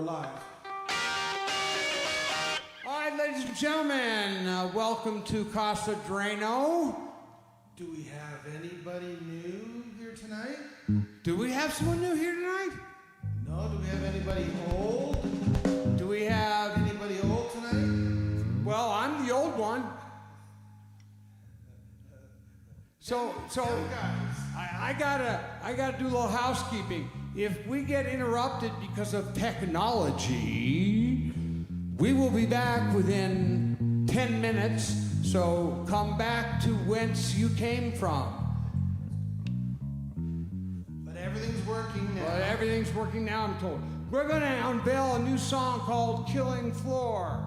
live. All right, ladies and gentlemen, welcome to Casa Dranow. Do we have anybody new here tonight? Do we have someone new here tonight? No, do we have anybody old? Do we have anybody old tonight? Well, I'm the old one. So I gotta do a little housekeeping. If we get interrupted because of technology, we will be back within 10 minutes. So come back to whence you came from. But everything's working now. But everything's working now, I'm told. We're gonna unveil a new song called Killing Floor.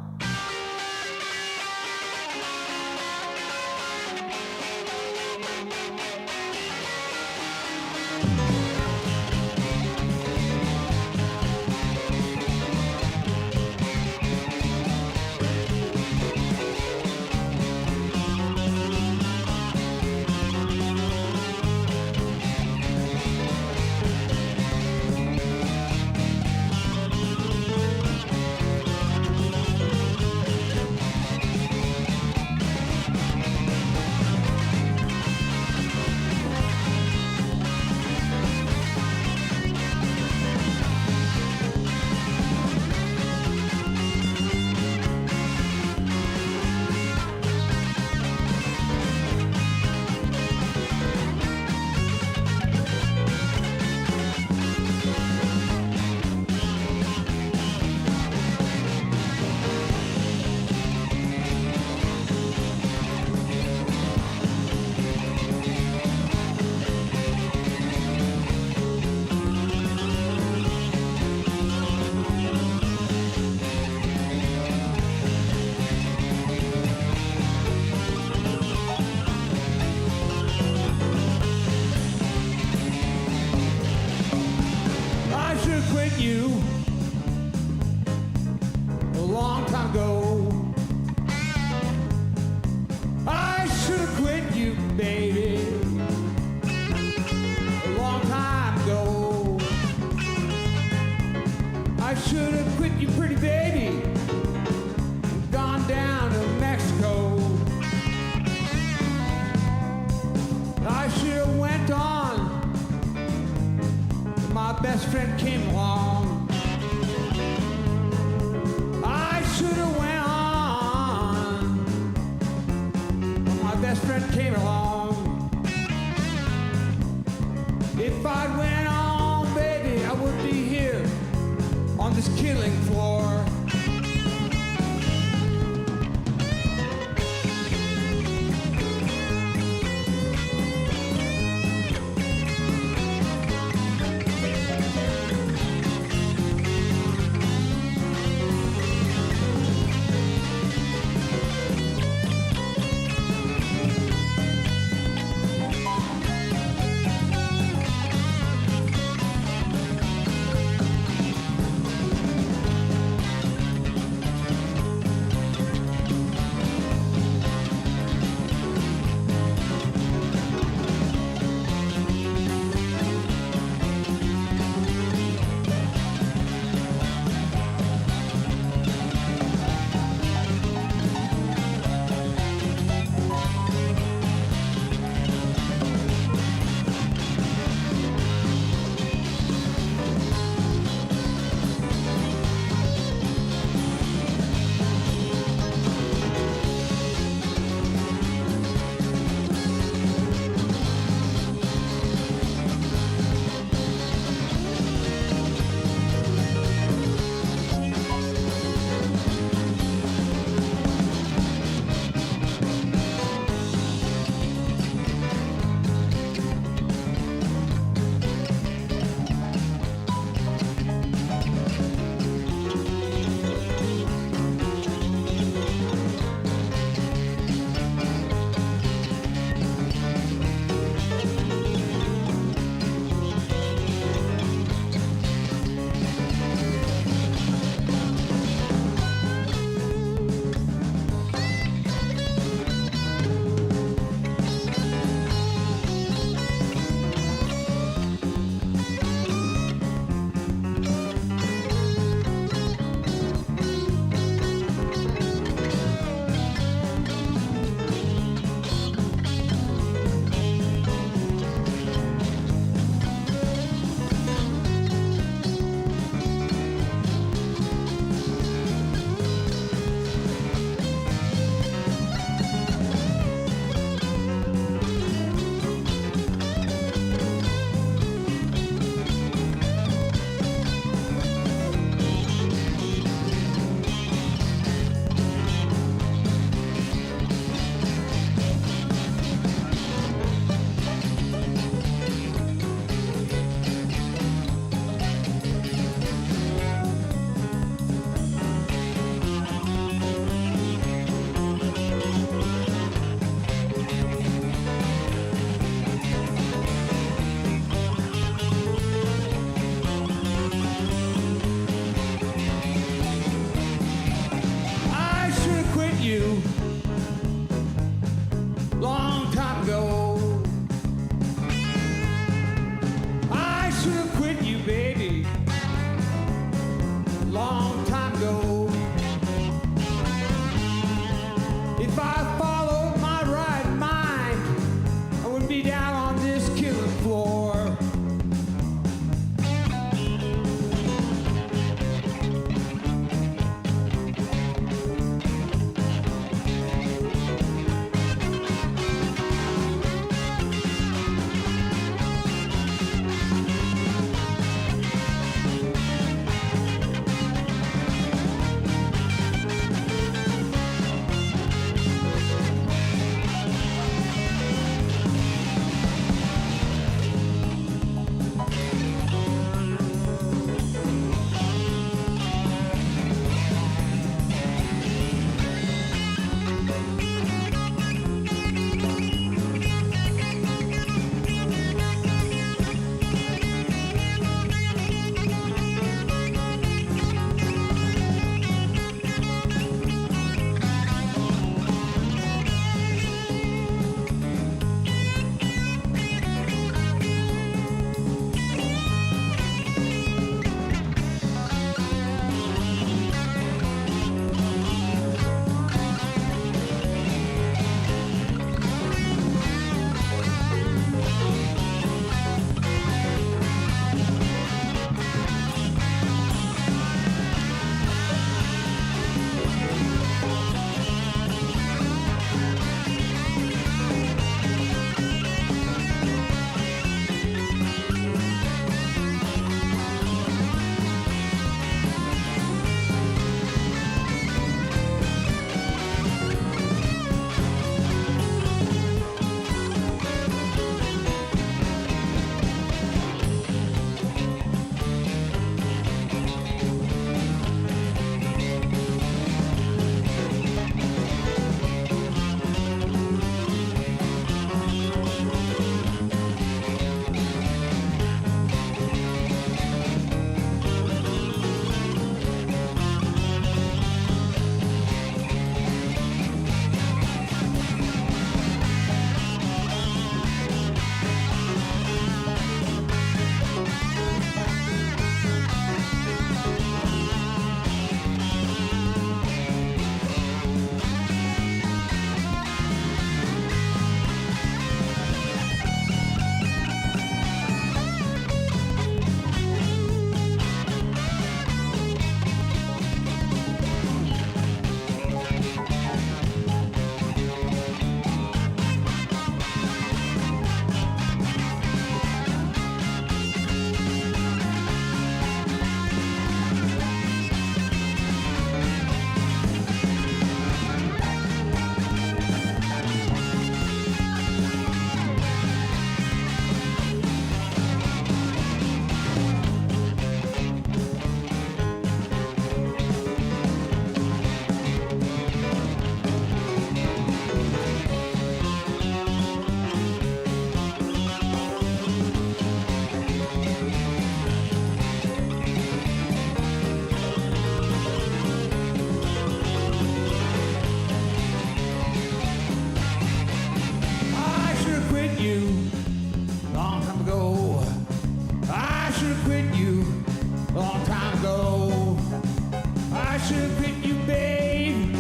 should have quit you, babe.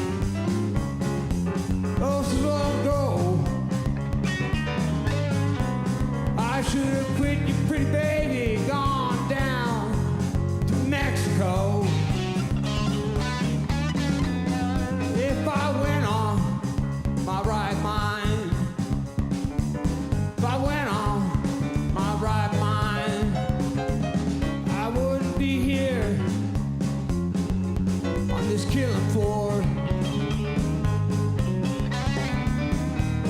Oh, so long ago. I should have quit you, pretty baby, gone down to Mexico. If I went on my right mind, if I went on my right mind, I wouldn't be here on this killing floor.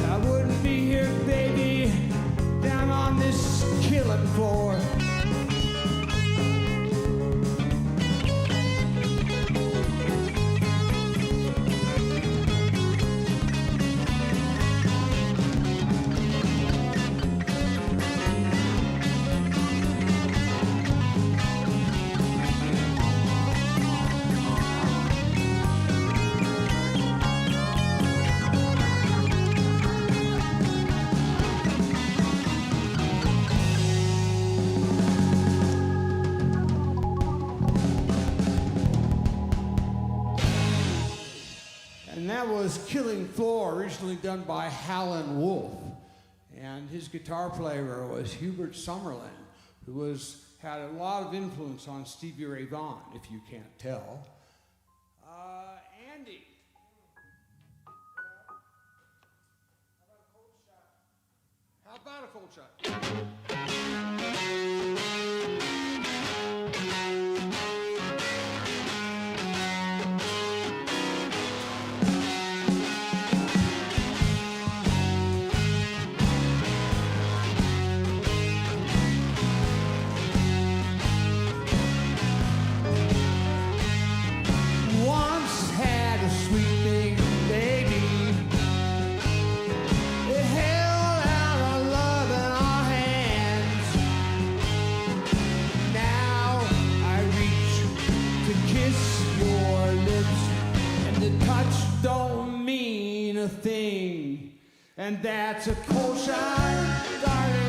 I wouldn't be here, baby, down on this killing floor. And that was Killing Floor, originally done by Howlin' Wolf. And his guitar player was Hubert Summerlin, who had a lot of influence on Stevie Ray Vaughan, if you can't tell. Andy. How about a cold shot? Once had a sweet thing, baby. It held out our love in our hands. Now I reach to kiss your lips, and the touch don't mean a thing. And that's a cold shot, darling.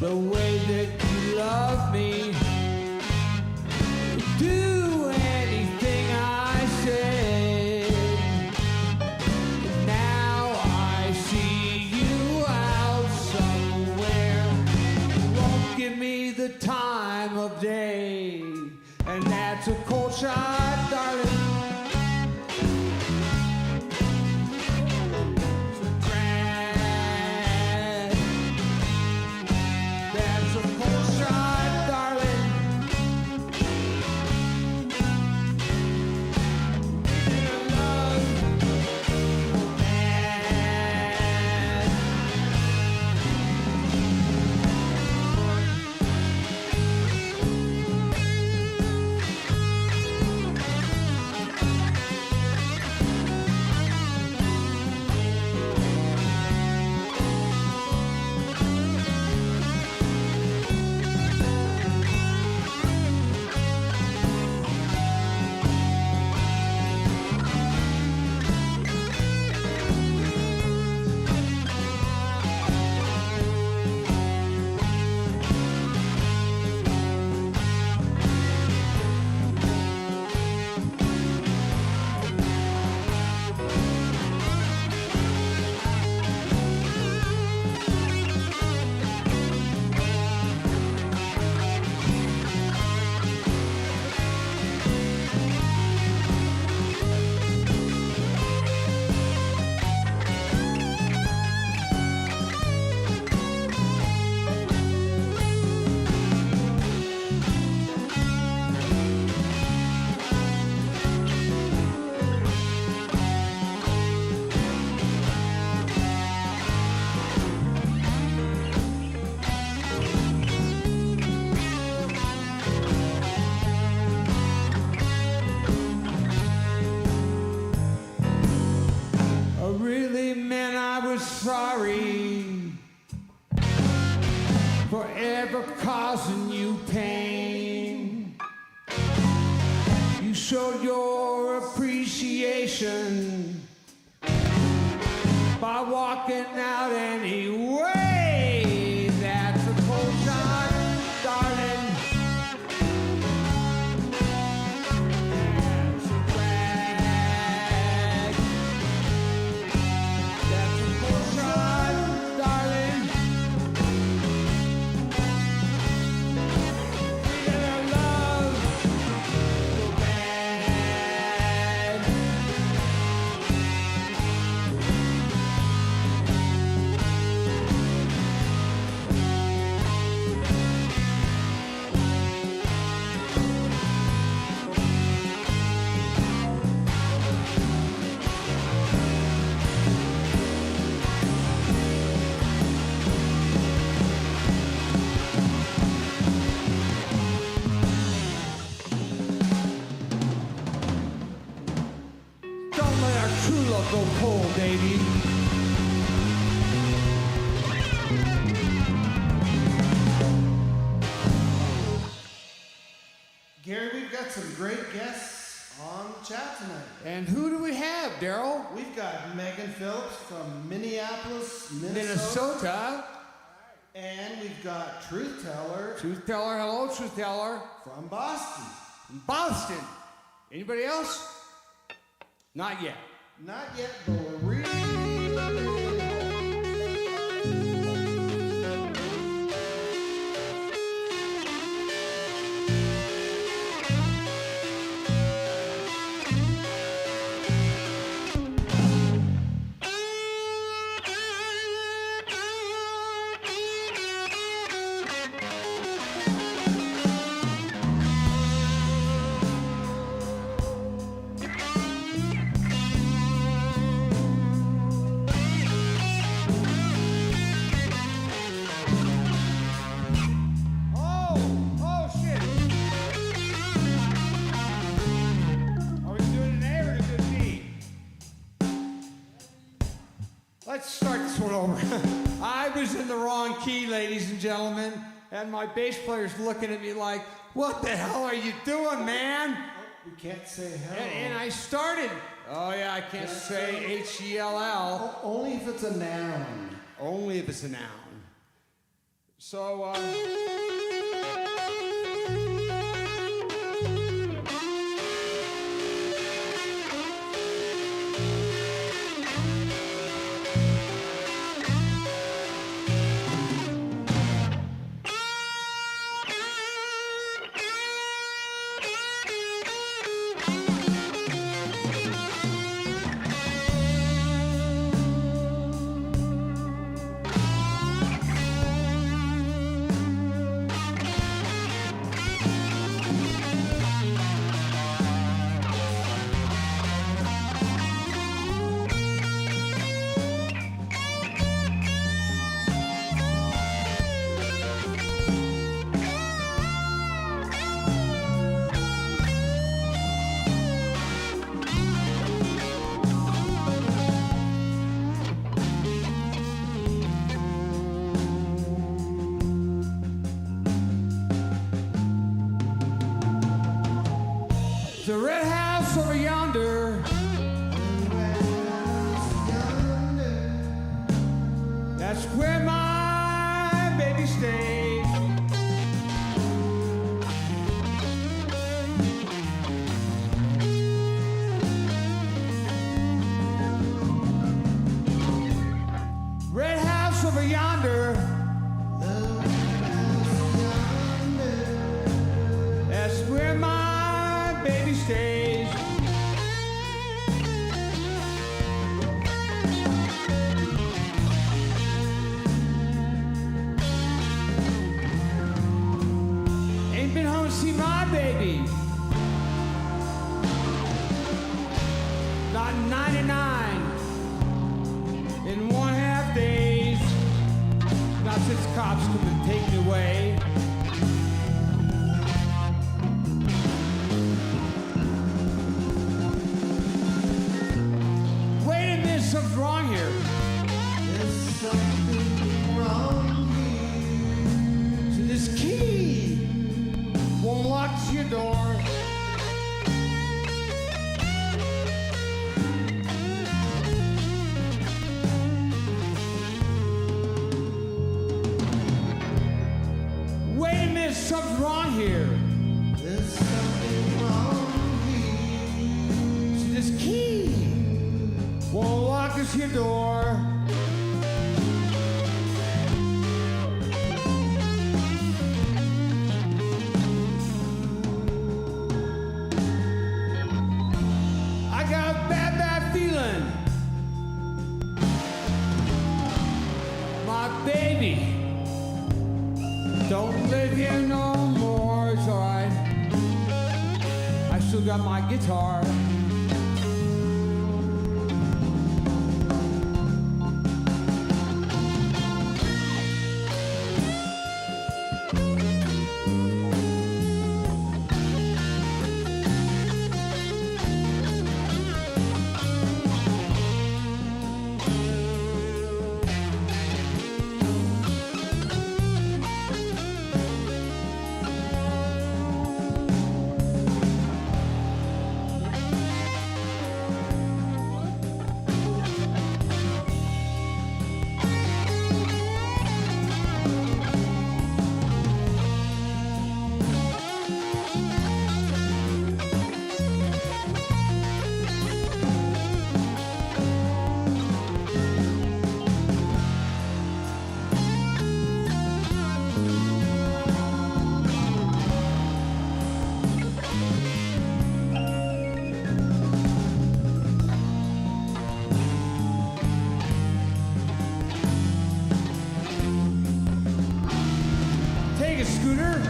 The way that you love me, do anything I say. Now I see you out somewhere. You won't give me the time of day, and that's a cold shot, darling. causing you pain. You showed your appreciation by walking out anyway. That's a cold shot, darling. That's a drag. That's a cold shot, darling. We got our love so bad. Don't let our true love go cold, baby. Gary, we've got some great guests on the chat tonight. And who do we have, Daryl? We've got Megan Phillips from Minneapolis, Minnesota. And we've got Truth Teller Truth teller, hello, truth teller. from Boston. Boston. Anybody else? Not yet. Not yet, but we're really Oh, shit. Are we doing an A or a good B? Let's start this one over. I was in the wrong key, ladies and gentlemen, and my bass player's looking at me like, what the hell are you doing, man? we can't say hello. And I started. Oh, yeah, I can't say H-E-L-L. Only if it's a noun. Only if it's a noun. So, the red house over yonder. That's where my baby stays. Red house over yonder. That's where my baby stays. Ain't been home to see my baby. Not 99 in 1/2 days. Not since cops come and take me away. Wait a minute, something's wrong here. There's something wrong here. So this key your door. Wait a minute, something's wrong here. There's something wrong here. See, this key won't lock this here door. I got a bad, bad feeling. My baby don't live here no more. It's alright. I still got my guitar. Scooter.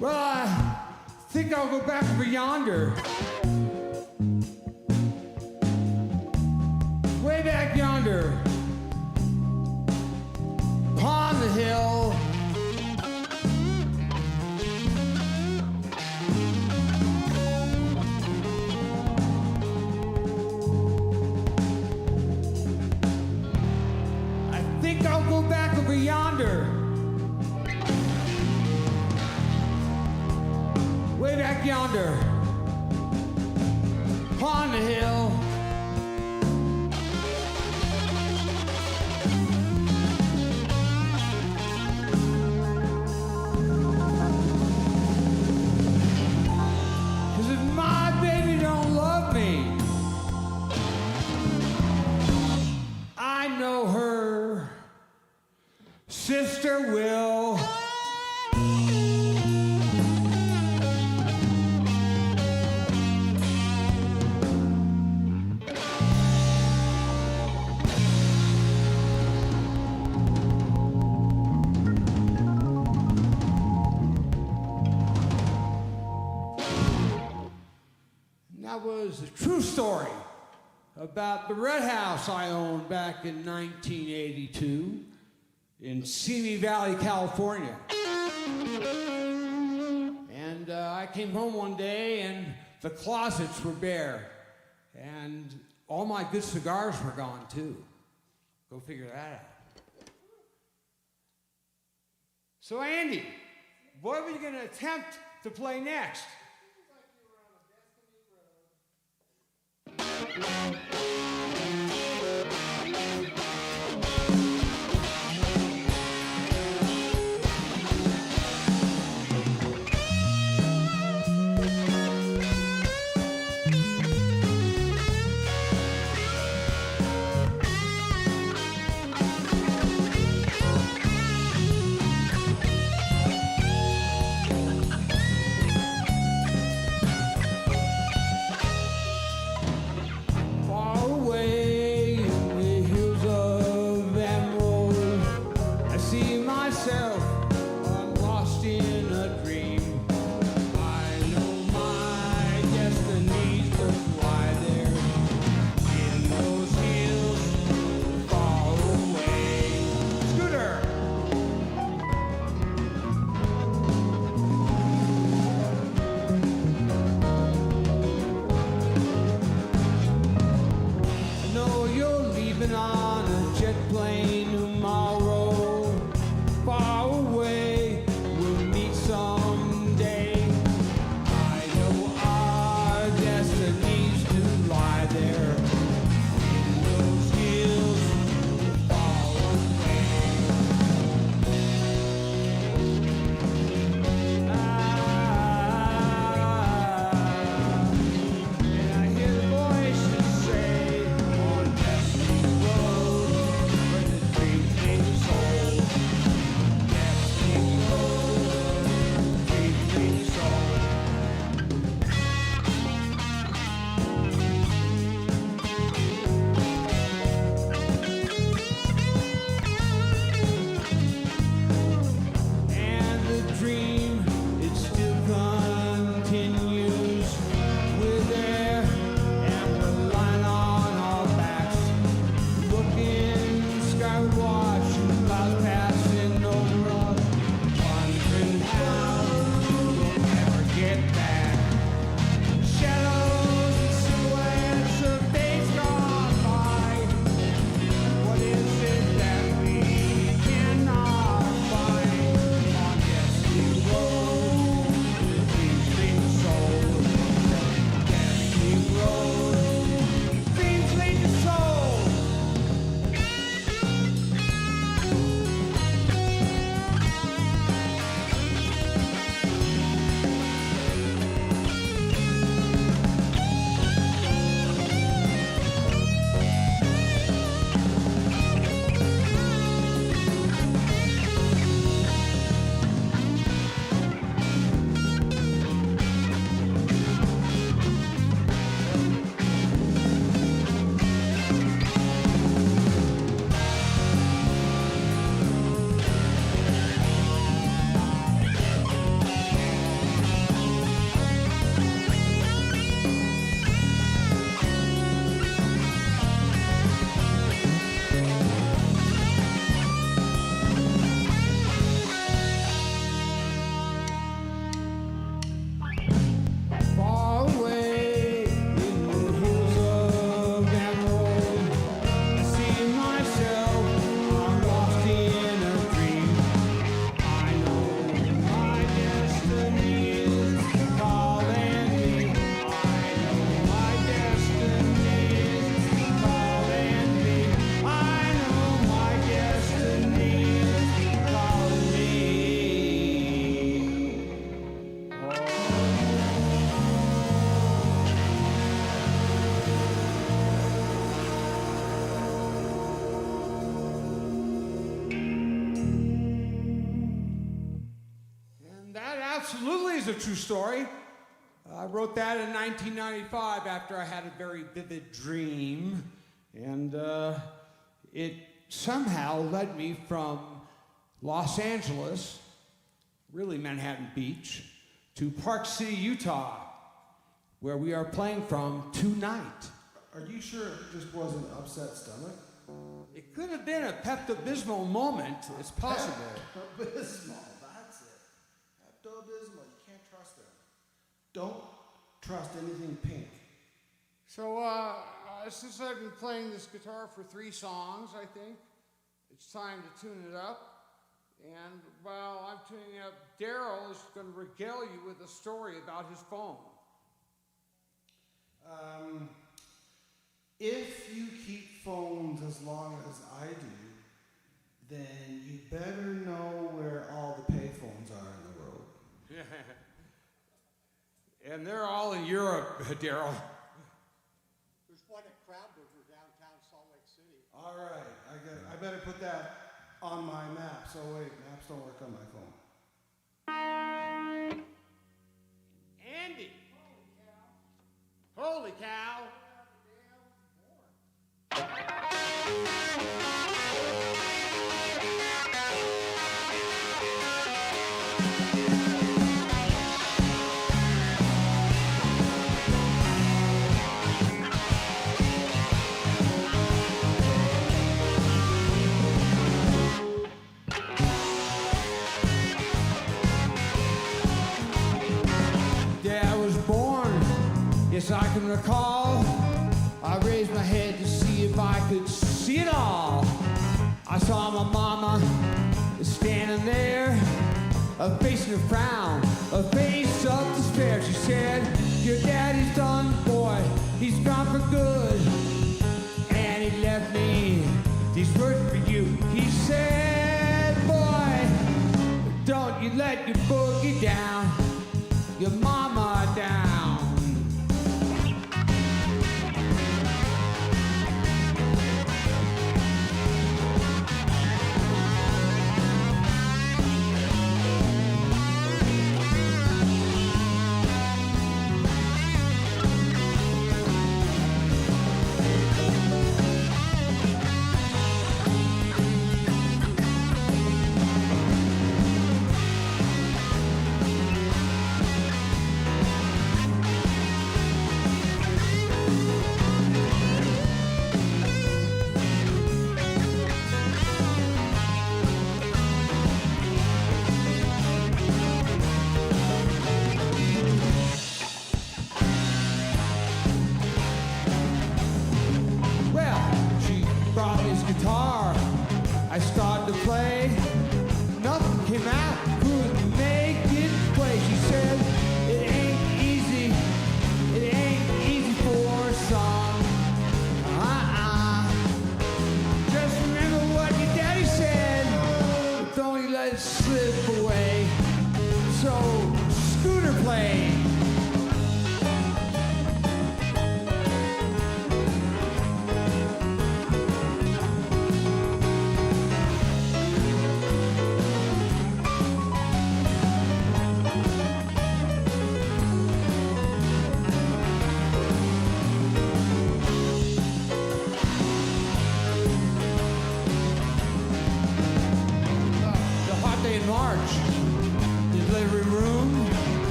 Well, I think I'll go back over yonder. back yonder, upon the hill, I think I'll go back over yonder, way back yonder, upon the hill. Sister will. That was a true story about the red house I owned back in 1982. In Simi Valley, California. And I came home one day and the closets were bare. And all my good cigars were gone too. Go figure that out. So Andy, what are we gonna attempt to play next? is a true story. I wrote that in 1995 after I had a very vivid dream. And it somehow led me from Los Angeles, really Manhattan Beach, to Park City, Utah, where we are playing from tonight. Are you sure it just was an upset stomach? It could have been a Pepto-Bismol moment. It's possible. Pepto-Bismol, that's it. Pepto-Bismol, you can't trust them. Don't trust anything pink. So, since I've been playing this guitar for 3 songs, I think, it's time to tune it up. And while I'm tuning it up, Daryl is going to regale you with a story about his phone. If you keep phones as long as I do, then you better know where all the payphones are in the road. And they're all in Europe, Daryl. There's one at Crowdburger, downtown Salt Lake City. All right, I better put that on my map. So wait, maps don't work on my phone. Andy. Holy cow. Yes, I can recall. I raised my head to see if I could see it all. I saw my mama standing there, a face in a frown, a face of despair. She said, your daddy's done, boy, he's gone for good. And he left me these words for you. He said, boy, don't you let your boogie down, your mama down.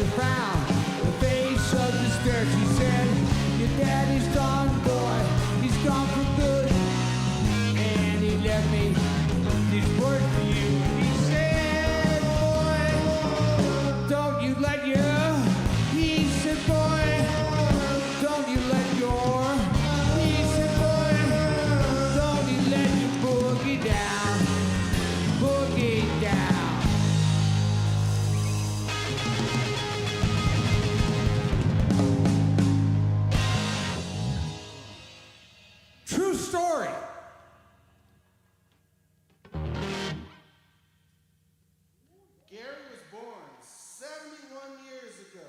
a frown, the face of despair. She said, your daddy's gone, boy, he's gone for good. And he left me these words for you. He said, boy, don't you let your, he said, boy, don't you let your, he said, boy, don't you let your boogie down, boogie down. True story. Gary was born 71 years ago.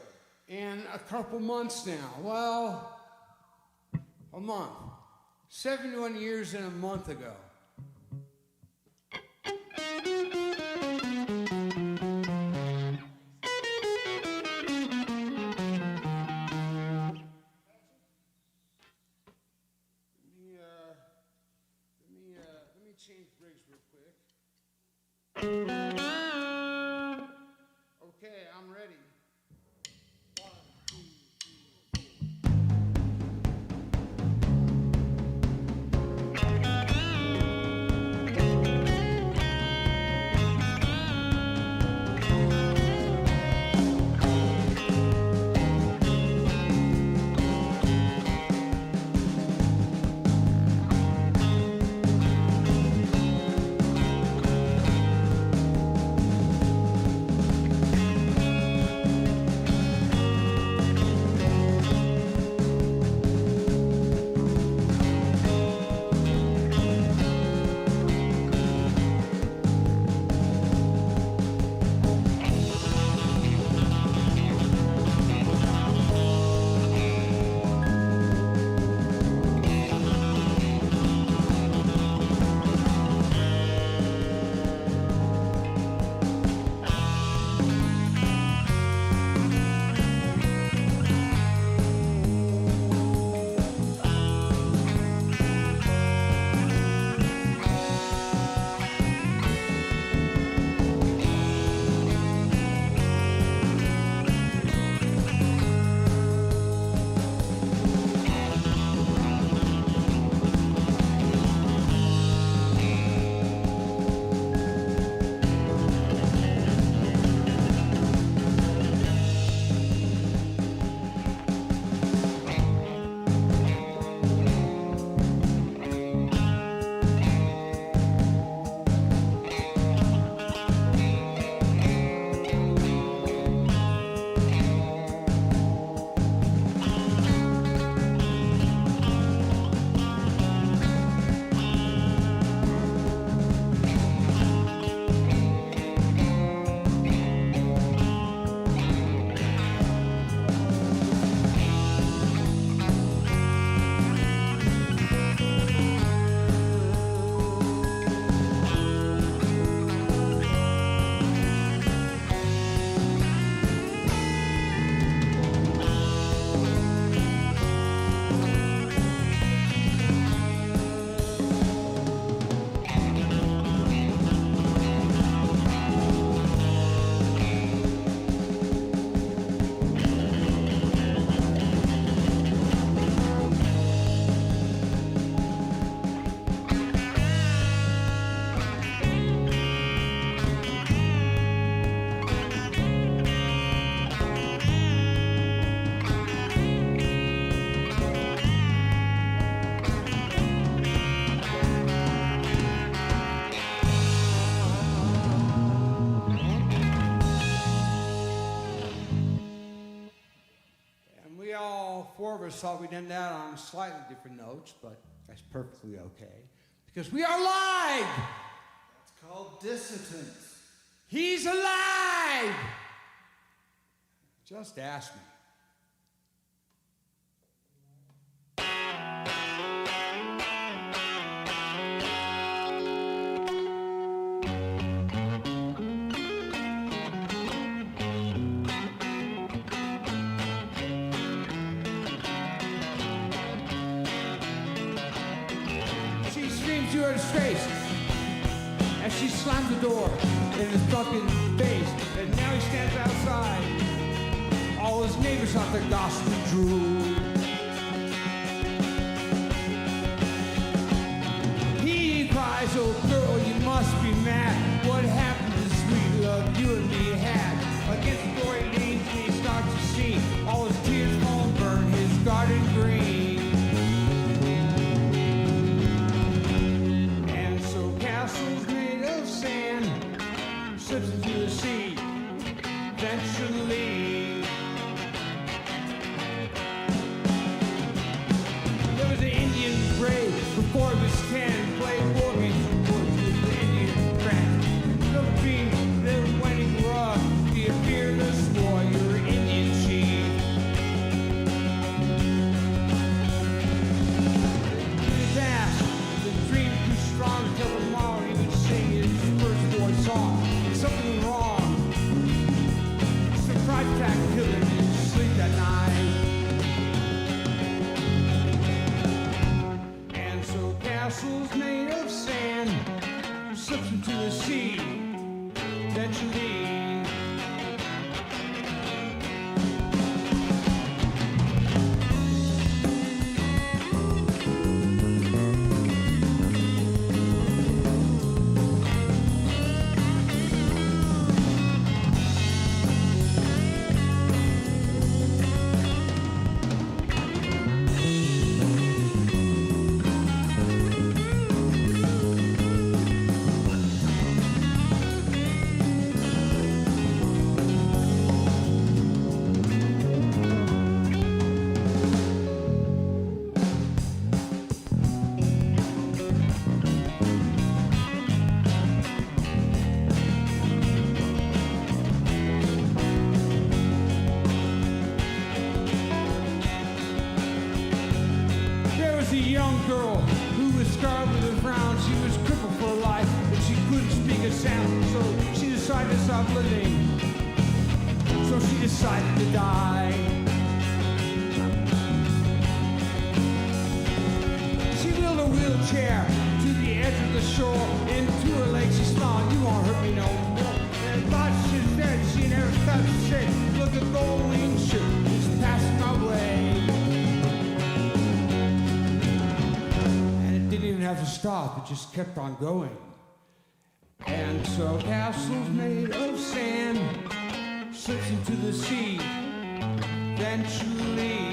In a couple months now. Well, a month. 71 years and a month ago. Let me change rigs real quick. Okay, I'm ready. Four of us thought we'd end that on slightly different notes, but that's perfectly okay. Because we are live! It's called Dissidence. He's alive! Just ask me. To her face as she slammed the door in his fucking face, and now he stands outside All his neighbors thought the gospel drew. He cries, oh girl, you must be mad. What happened to the sweet love you and me had? Against the glory leans and he starts to see all his tears won't burn his garden green. And so castles made of sand slips into the sea eventually. There was an Indian brave before he was 10, played war games with the Indian friend. The beam, the wedding rug, be a fearless warrior, Indian chief. His past, the dream too strong until tomorrow he would sing his first voice song. Something wrong. Some pride attack killed him in his sleep that night. And so castles made of sand slips into the sea eventually. Stop, it just kept on going. And so castles made of sand slips into the sea eventually.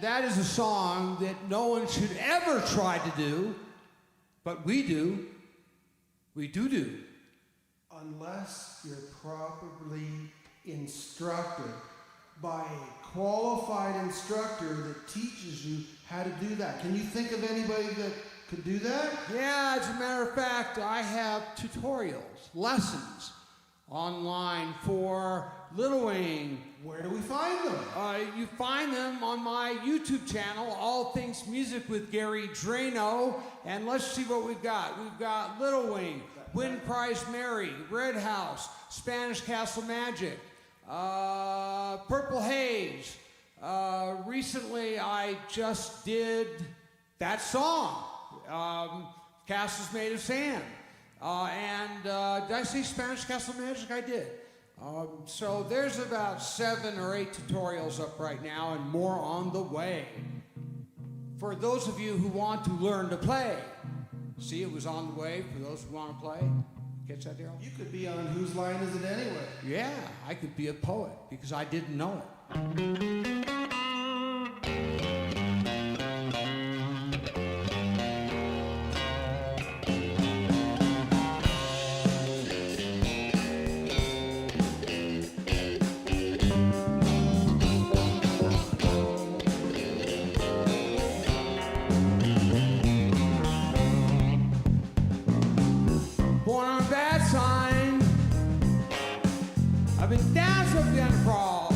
That is a song that no one should ever try to do, but we do. We do. Unless you're properly instructed by a qualified instructor that teaches you how to do that. Can you think of anybody that could do that? Yeah, as a matter of fact, I have tutorials, lessons online for Little Wing. Where do we find them? You find them on my YouTube channel, All Things Music with Gary Dranow. And let's see what we've got. We've got Little Wing, Wind Cries Mary, Red House, Spanish Castle Magic, Purple Haze. Recently, I just did that song, Castles Made of Sand. Did I say Spanish Castle Magic? I did. So there's about 7 or 8 tutorials up right now and more on the way. For those of you who want to learn to play, see, it was on the way for those who want to play. Catch that, Daryl? You could be on Whose Line Is It Anyway? Yeah, I could be a poet because I didn't know it. I've been down so down crawl.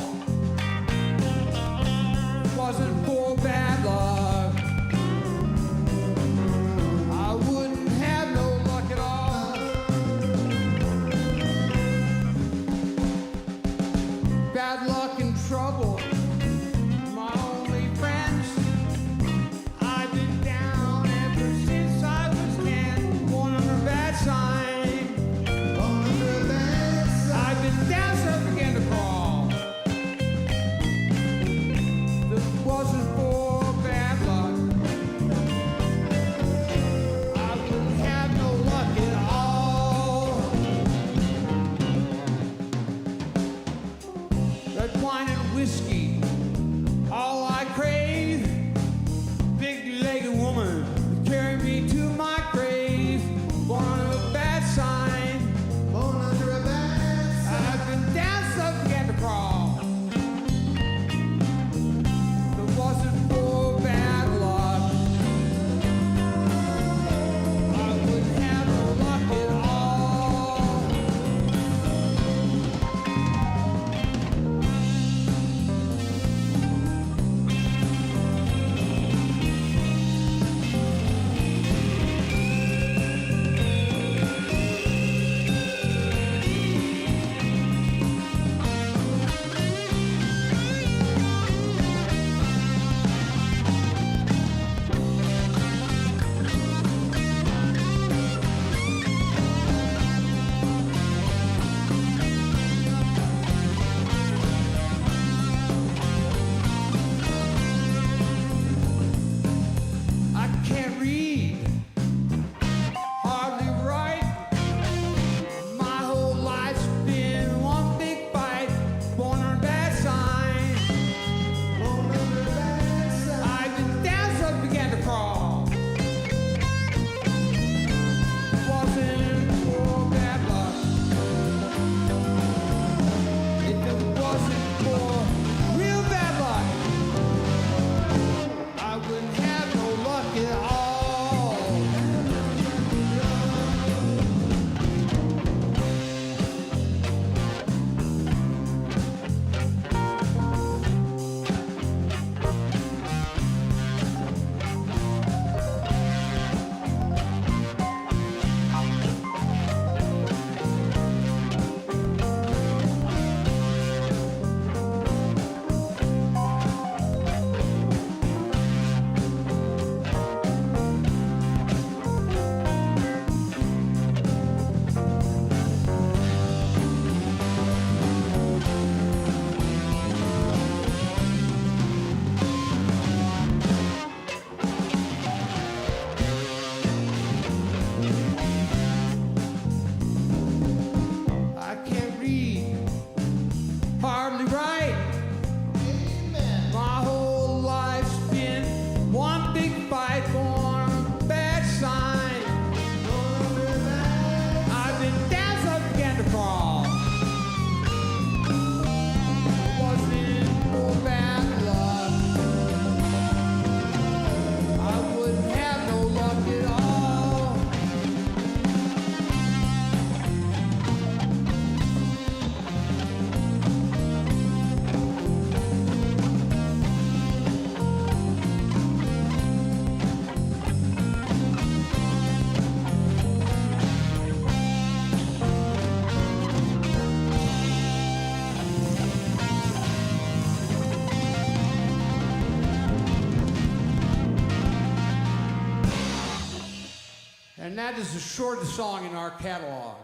And that is the shortest song in our catalog.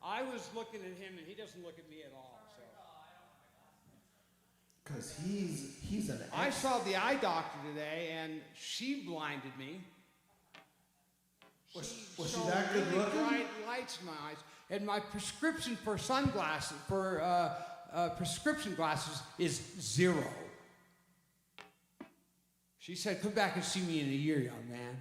I was looking at him, and he doesn't look at me at all. So. Because he's an. I saw the eye doctor today, and she blinded me. Was she that good really looking? Bright lights in my eyes, and my prescription for sunglasses, prescription glasses, is 0. She said, "Come back and see me in a year, young man."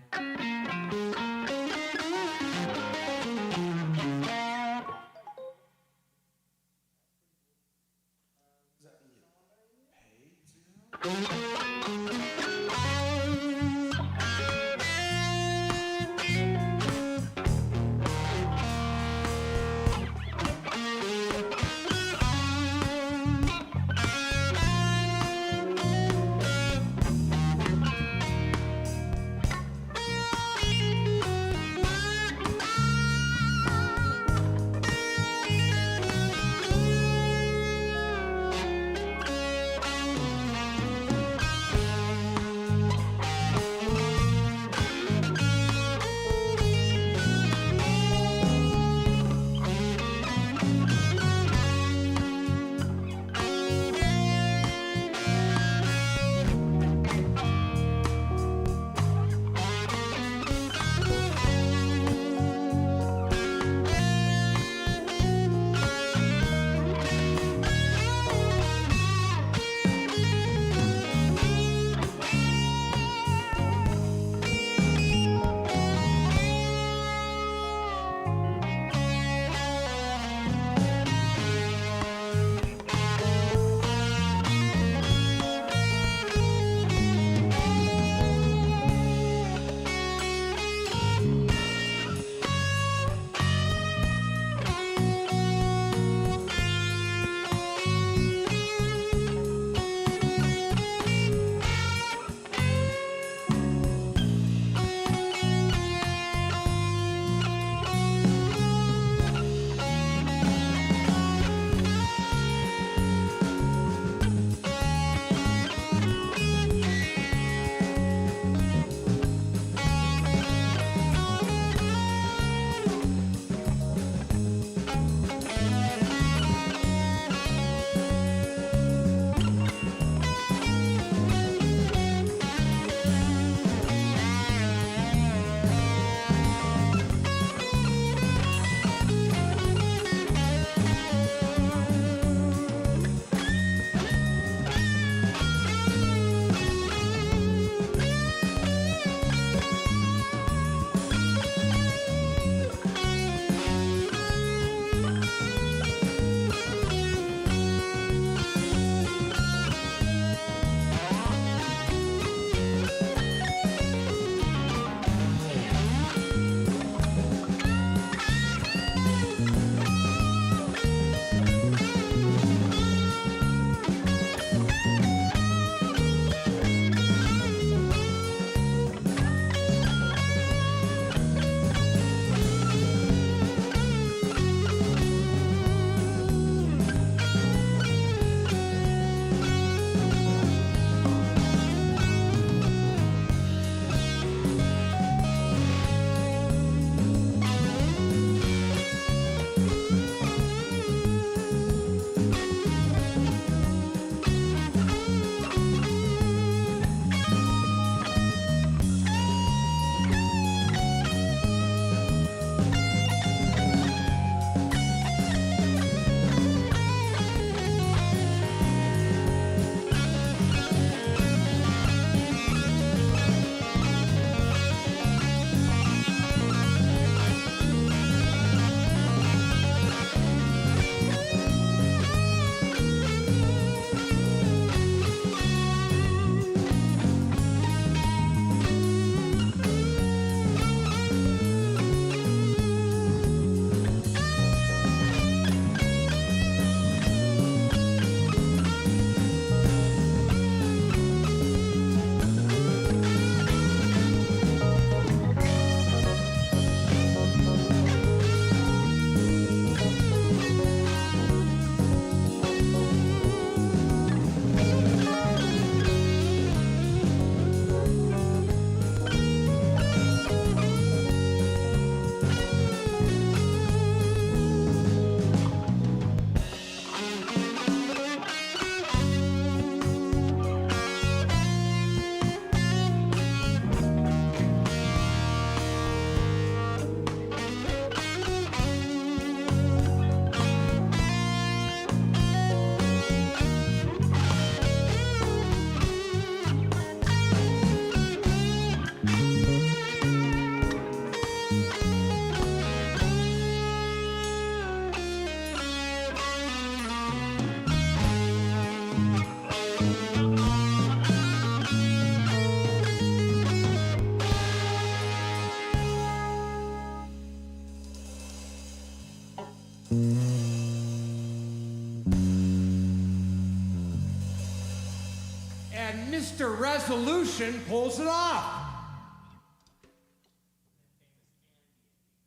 and Mr. Resolution pulls it off.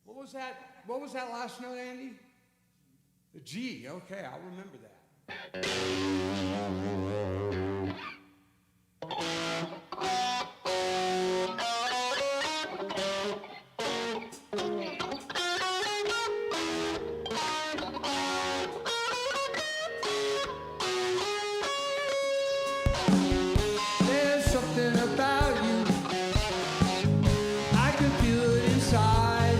What was that? What was that last note, Andy? The G. Okay, I'll remember that. There's something about you, I can feel it inside.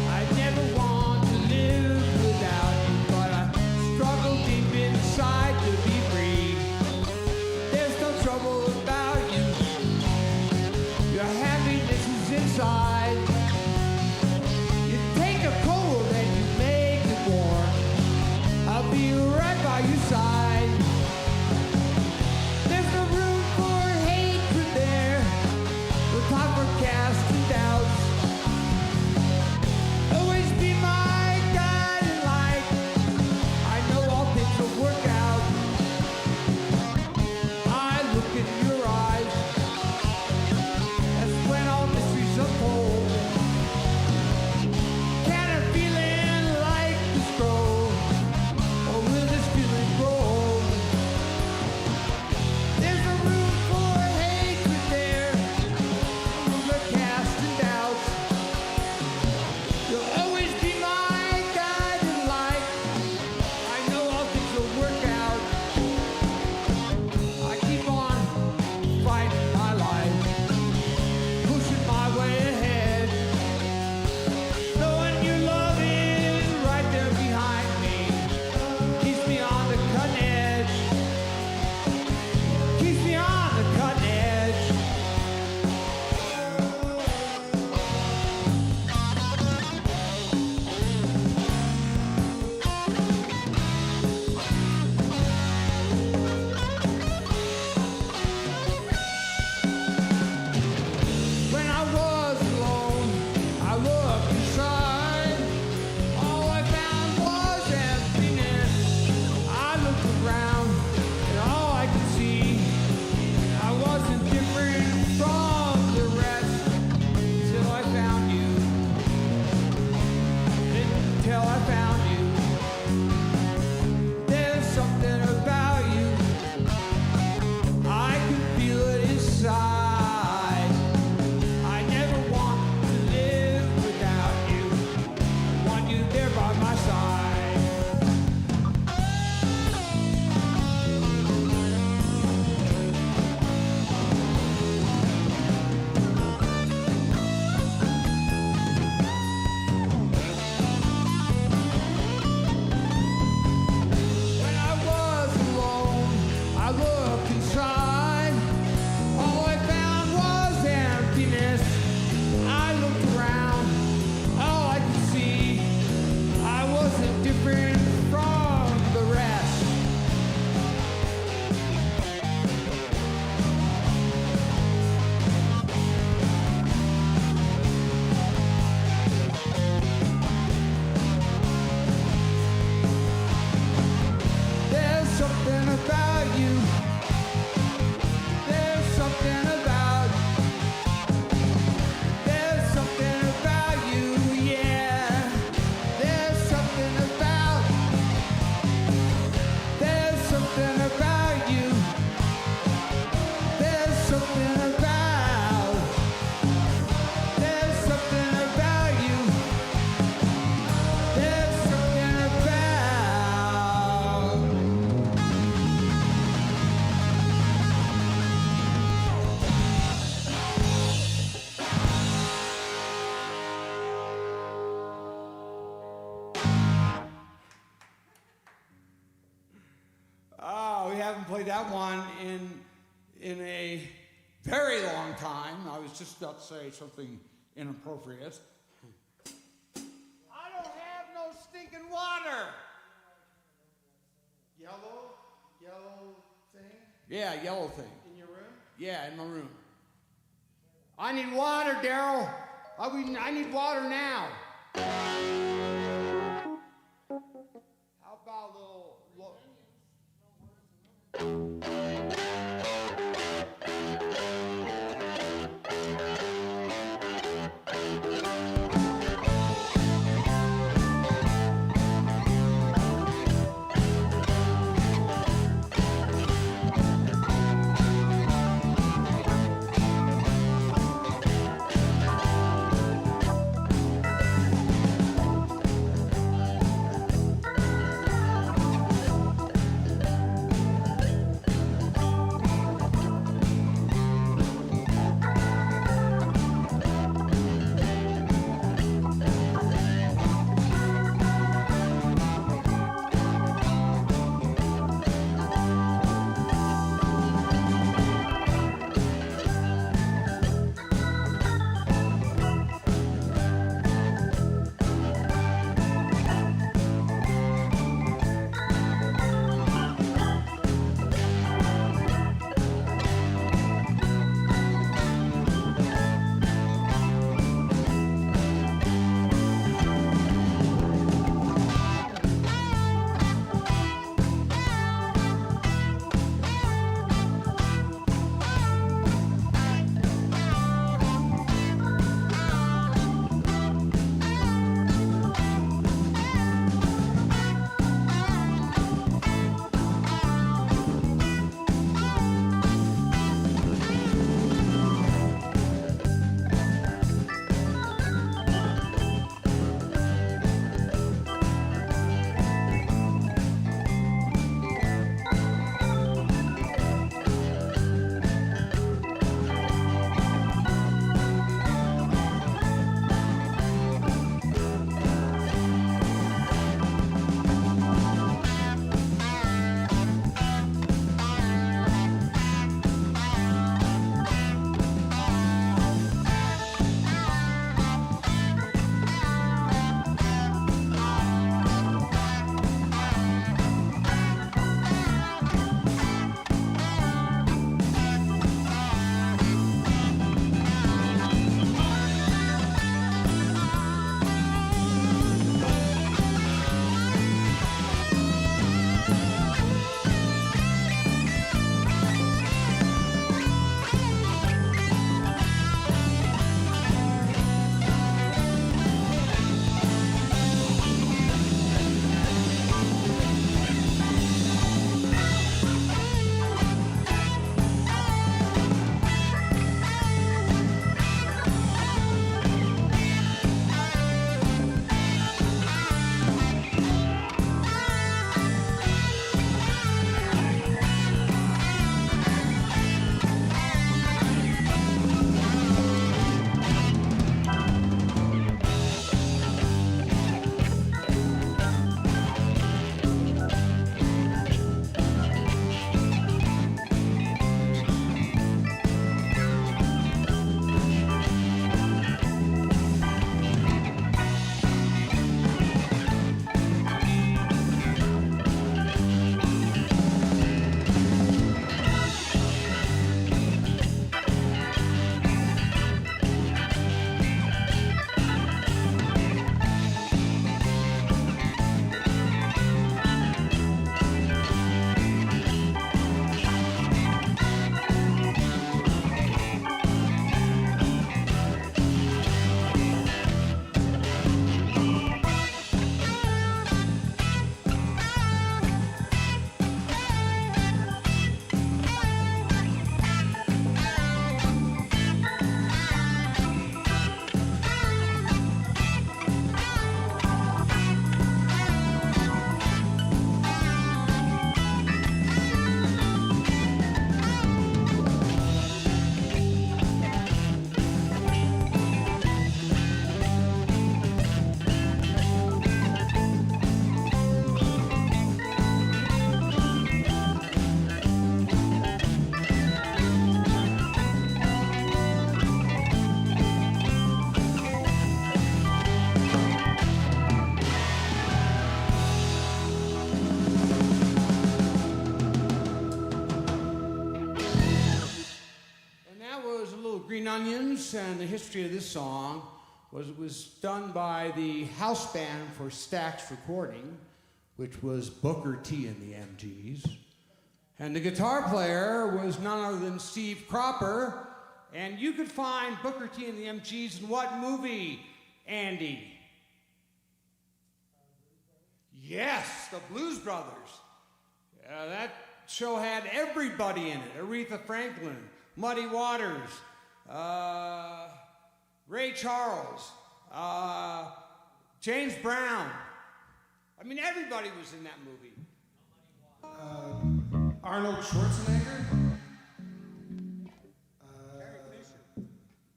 I never want to live without you, but I struggle deep inside to be free. There's no trouble about you, your happiness is inside. You take a cold and you make it warm, I'll be right by your side. There's no room for hatred there, no time for casting doubts. Always be my guiding light, I know all things will work out. I look in your eyes, that's when all mysteries unfold. Can a feeling like this grow, or will this feeling grow old? There's no room for hatred there, no room for casting doubts. You'll always be my guiding light, I know all things will work out. I keep on fighting my life, pushing my way ahead, knowing your love is right there behind me, keeps me on the cutting edge, keeps me on the cutting edge. When I was alone, I looked inside. All I found was emptiness. I looked around, and all I could see, I wasn't different from the rest. Till I found you. Until I found you. There's something about you, I can feel it inside. I never want to live without you. I want you there by my side. When I was alone, I looked inside. All I found was emptiness. I looked around, all I could see, I wasn't different from the rest. There's something about you. There's something about. There's something about you, yeah. There's something about. There's something about you. There's something about. There's something about you. There's something about. Oh, we haven't played that one in a very long time. I was just about to say something inappropriate. I don't have no stinking water. Yellow thing Yeah, yellow thing. in your room? Yeah, in my room. I need water, Daryl. I need water now. How about a little... Green Onions, and the history of this song was it was done by the house band for Stax Recording, which was Booker T and the MGs. And the guitar player was none other than Steve Cropper. And you could find Booker T and the MGs in what movie, Andy? Yes, the Blues Brothers. That show had everybody in it. Aretha Franklin, Muddy Waters, Ray Charles, James Brown. I mean, everybody was in that movie. Arnold Schwarzenegger?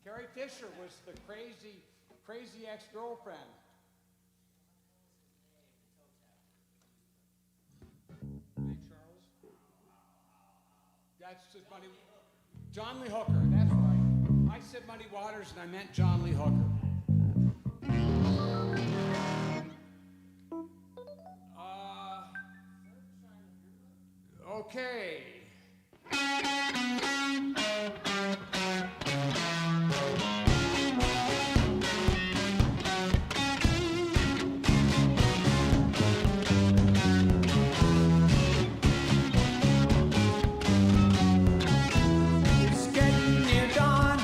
Carrie Fisher was the crazy ex-girlfriend. Ray Charles? That's just Muddy. John Lee Hooker, that's right. I said Muddy Waters and I meant John Lee Hooker. Okay. It's getting near dawn.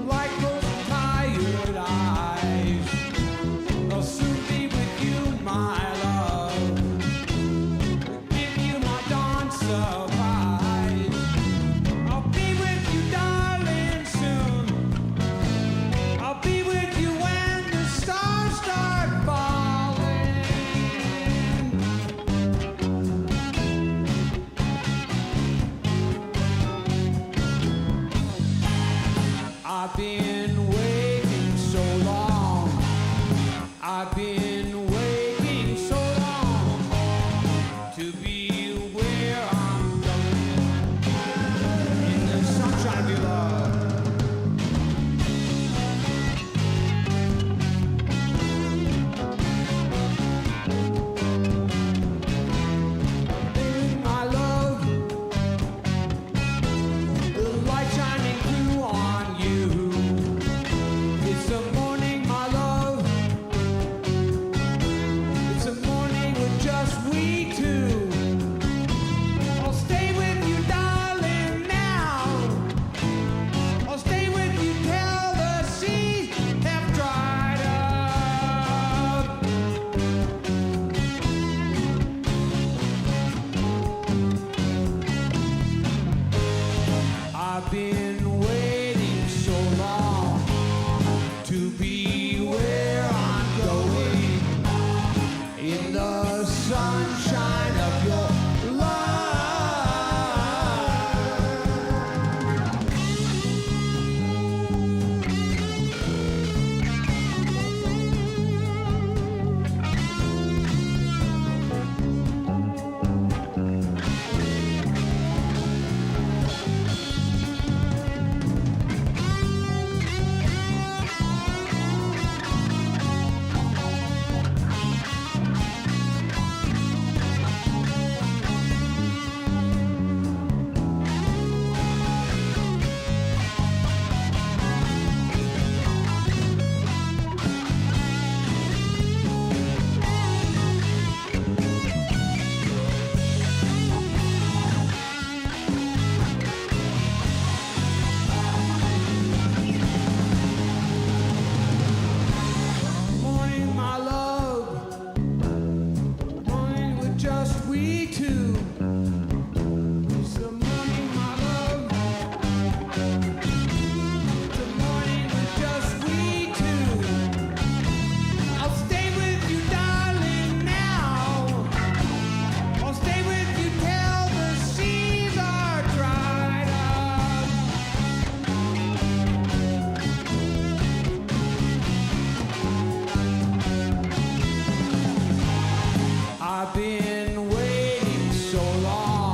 Like those tired eyes. I'll soon be with you, my love. Give you my dawn surprise. I'll be with you, darling, soon. I'll be with you when the stars start falling. I've been waiting so long. I've been waiting so long to be where I'm going in the sunshine of your love. My love, the light shining through on you. It's the morning, my love. It's a morning with just we two. I'll stay with you, darling, now. I'll stay with you till the seas have dried up. I've been waiting so long to be where I'm going in the sunshine of your morning, my love. Morning with just we two. It's the morning, my love. The morning with just we two. I'll stay with you, darling, now. I'll stay with you till the seas are dried up. I've been waiting so long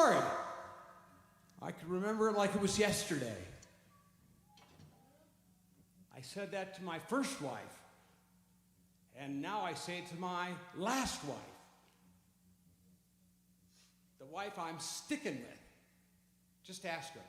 story. I could remember it like it was yesterday. I said that to my first wife, and now I say it to my last wife. The wife I'm sticking with. Just ask her.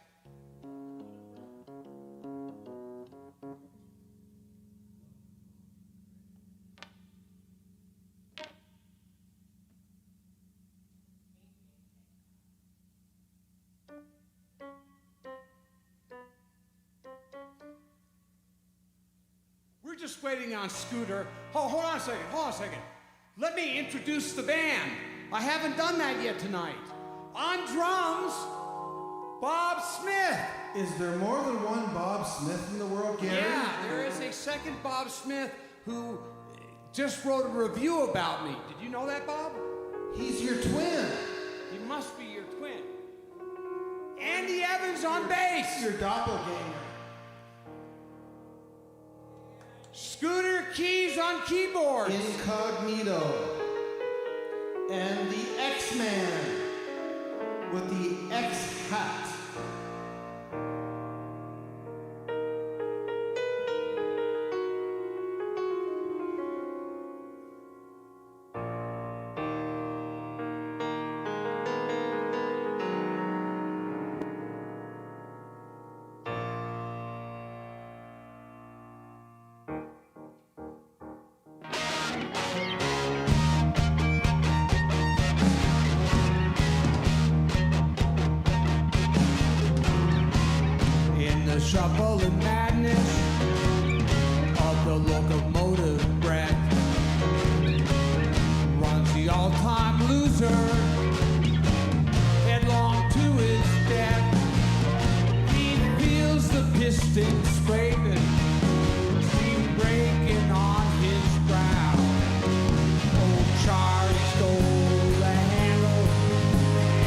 We're just waiting on Scooter. Oh, hold on a second. Let me introduce the band. I haven't done that yet tonight. On drums, Bob Smith. Is there more than one Bob Smith in the world, Gary? Yeah, there is a second Bob Smith who just wrote a review about me. Did you know that, Bob? He's your twin. He must be your twin. Andy Evans on bass. Your doppelganger. Scooter Keys on keyboards. Incognito. And the X-Man with the X-Hat. Shuffle and madness of the locomotive breath runs the all-time loser headlong to his death. He feels the pistons scraping, steam breaking on his brow. Old Charlie stole the handle,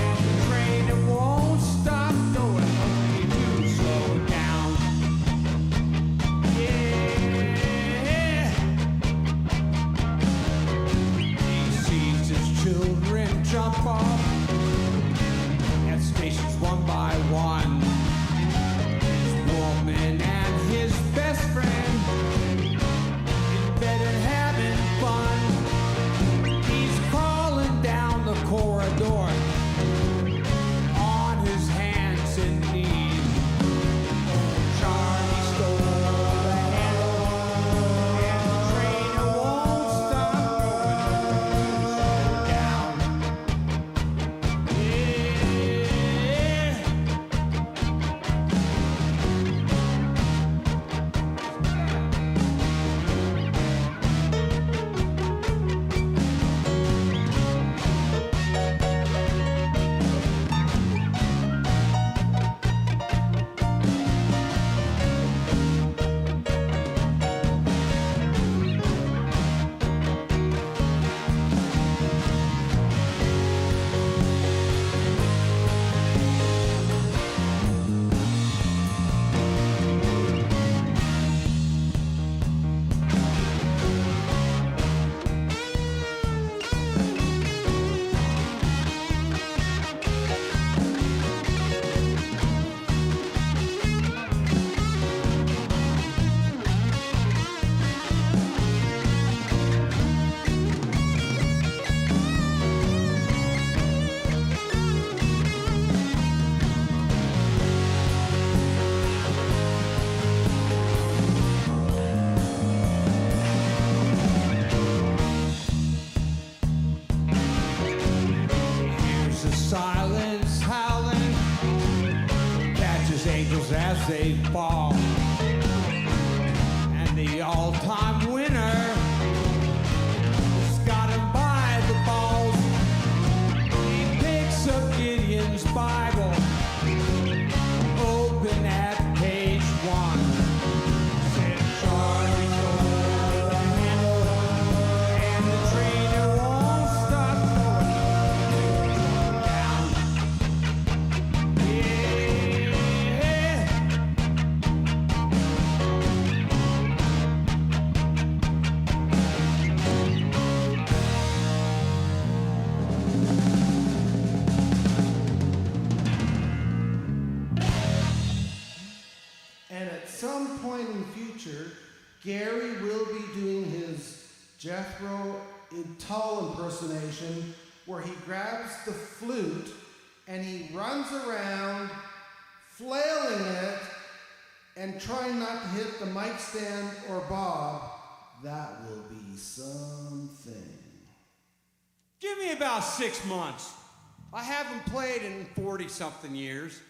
and the train that won't stop going. Slow down. Yeah. He sees his children jump off at stations one by one. His woman and his best friend in bed and having fun. He's crawling down the corridor on his hands and knees. As they fall, and the all-time winner has got him by the balls. He picks up Gideon's Bible, open at page 1. Said Charlie stole the handle, and the train that won't stop going down. Yeah. Gary will be doing his Jethro Tull impersonation where he grabs the flute and he runs around flailing it and trying not to hit the mic stand or Bob. That will be something. Give me about 6 months. I haven't played in 40-something years.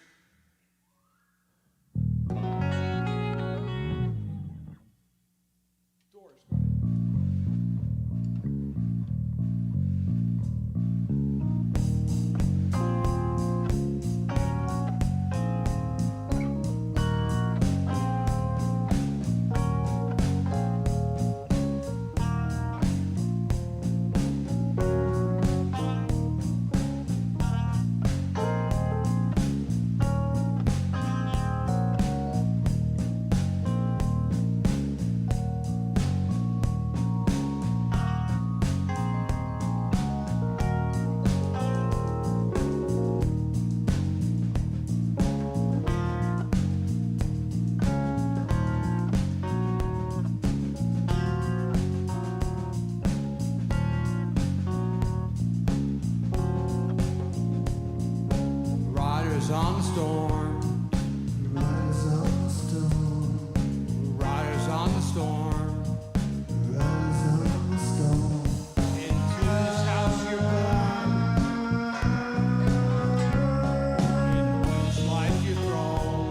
On the storm, Riders on the storm, riders on the storm. riders on the storm. Into this house you're born, into this life you're thrown.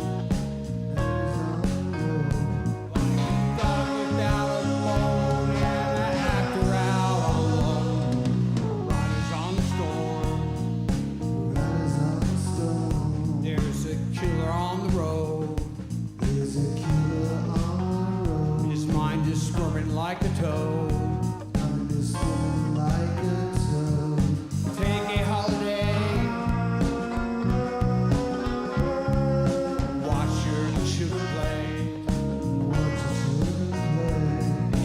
Like a dog without a bone, and an actor out on loan. Riders on the storm. Riders on the storm. There's a killer on the road. There's a killer on the road. His mind is squirming like a toad. I'm just swimming like a toad. Take a holiday. Watch your children play. Watch the children play.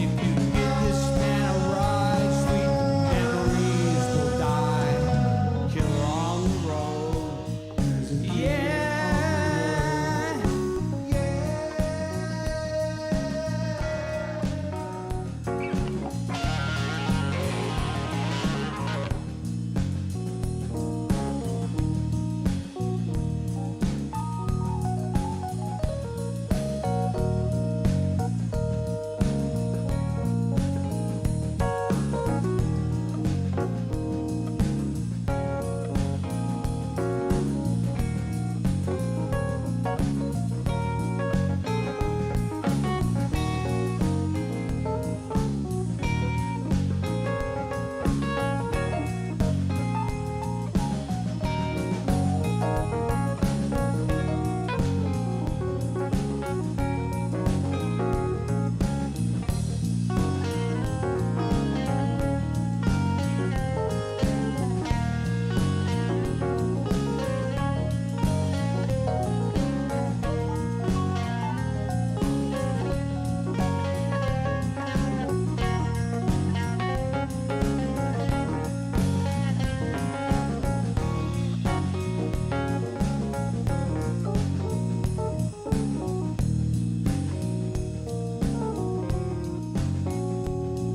If you give this man a ride, sweet memories will die. Killer on the road. There's a killer Yeah.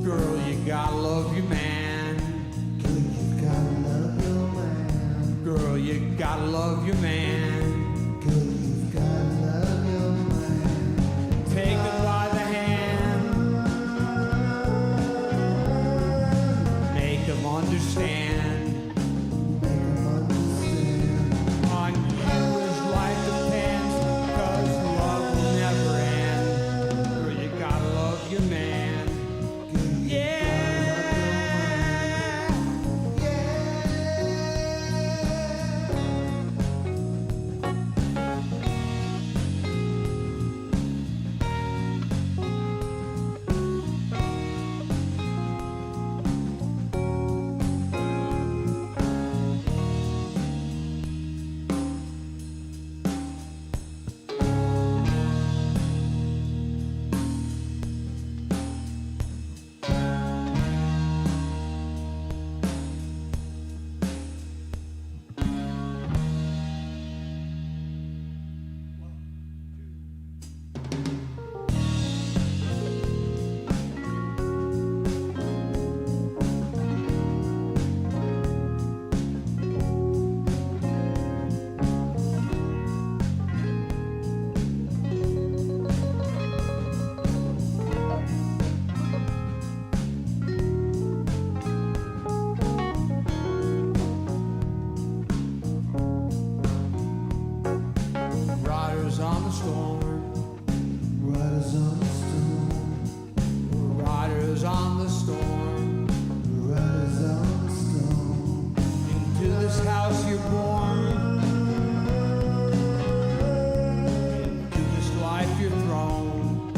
Girl, you gotta love your man. Girl, you gotta love your man. Girl, you gotta love your man. Girl, you've gotta love your man. Take him by the hand. Make him understand. Make 'em understand. On you his life depends, 'cause love will never end. Girl, you gotta love your man. Yeah. riders on the storm. Riders on the storm. Into this house you're born. Into this life you're thrown.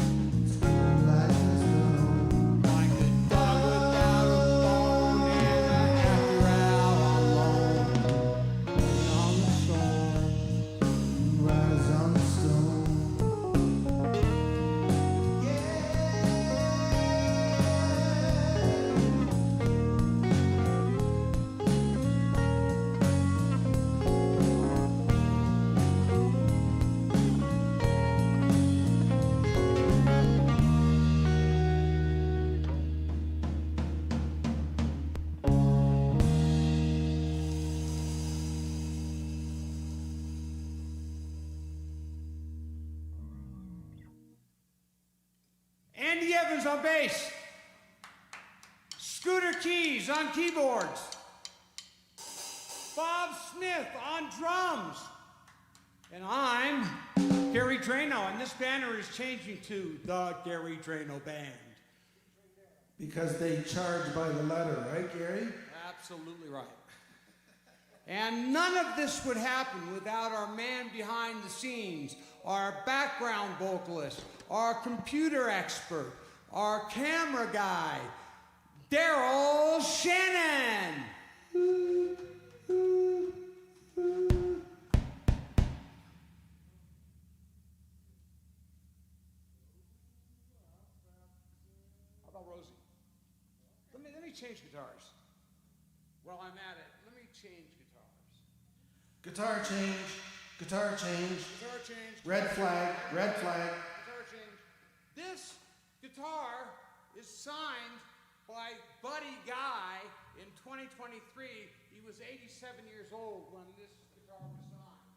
Life is known. Like a dog without a bone, and after you're out on loan. On the storm. Riders on the storm. Andy Evans on bass. Scooter Keys on keyboards. Bob Smith on drums. And I'm Gary Dranow, and this banner is changing to the Gary Dranow Band. Because they charge by the letter, right, Gary? Absolutely right. And none of this would happen without our man behind the scenes, our background vocalist, our computer expert, our camera guy, Daryl Shannon. How about Rosie? Let me change guitars. While I'm at it, let me change guitars. Guitar change, guitar change, Guitar change. red flag, red flag. Guitar change. This guitar is signed by Buddy Guy in 2023. He was 87 years old when this guitar was signed.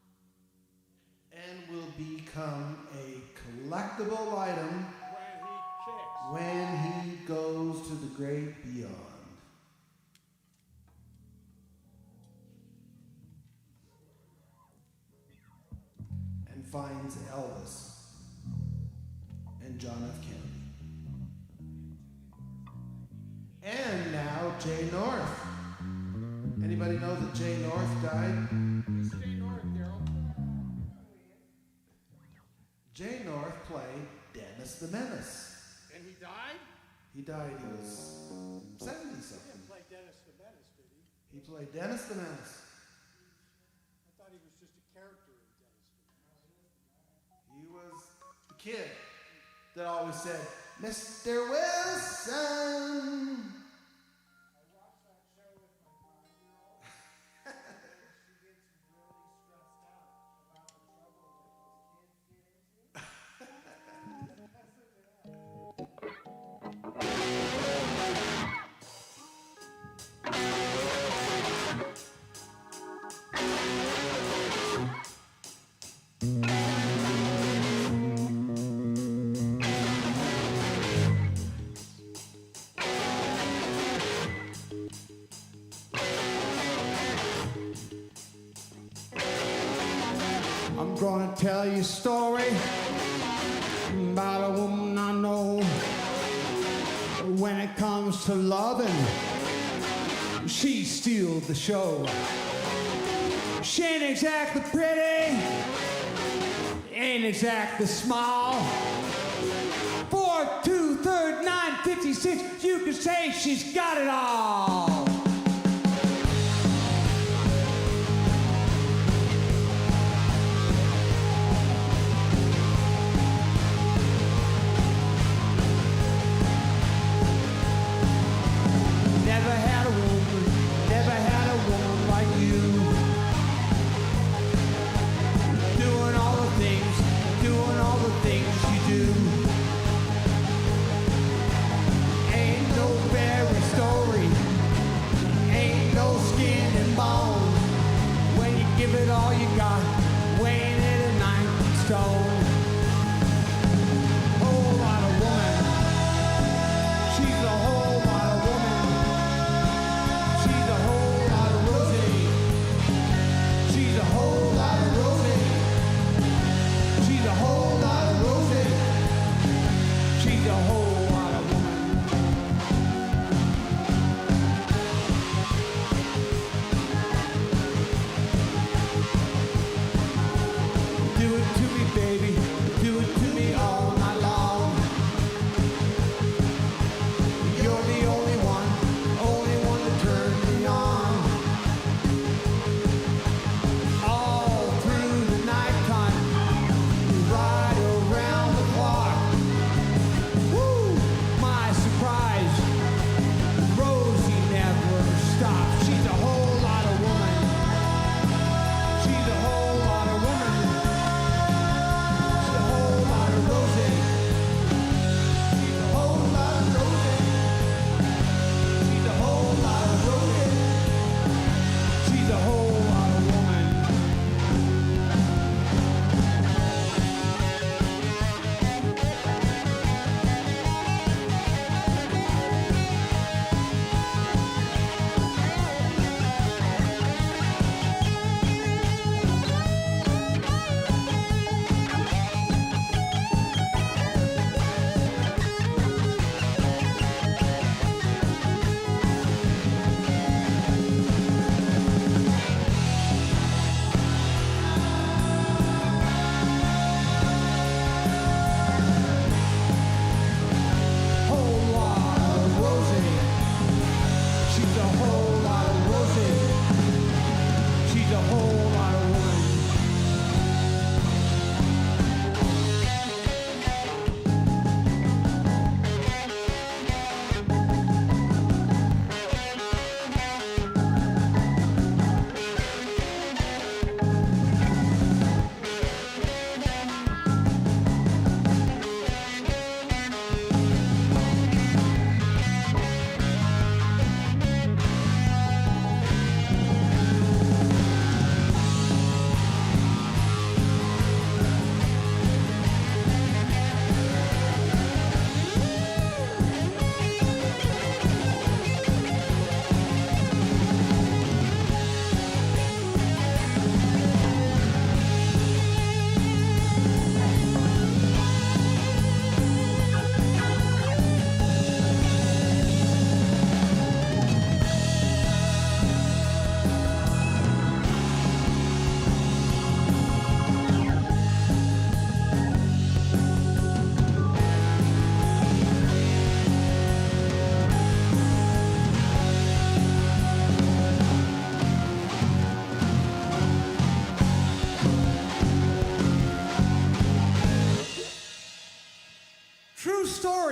And will become a collectible item When he kicks. when he goes to the great beyond. And finds Elvis and John F. Kennedy. And now Jay North. Anybody know that Jay North died? Who's Jay North, Daryl? Jay North played Dennis the Menace. And he died? He died, he was 70 He something. didn't play Dennis the Menace, did he? He played Dennis the Menace. I thought he was just a character in Dennis the Menace. He was the kid that always said, Mr. Wilson. I watched that show with my 5-year-old. She gets really stressed out about the trouble that those kids get into. I'm gonna tell you a story about a woman I know. When it comes to loving, she steals the show. She ain't exactly pretty, ain't exactly small. 4, 2, 3, 9, 56, you could say she's got it all. Never had a woman like you. Doing all the things you do. Ain't no fairy story, ain't no skin and bone. When you give it all you got, weighing it a 9 stone. Whole lot of woman, she's a whole lot of woman. She's a whole lot of Rosie. She's a whole lot of Rosie. She's a whole lot of Rosie. She's a whole lot of woman.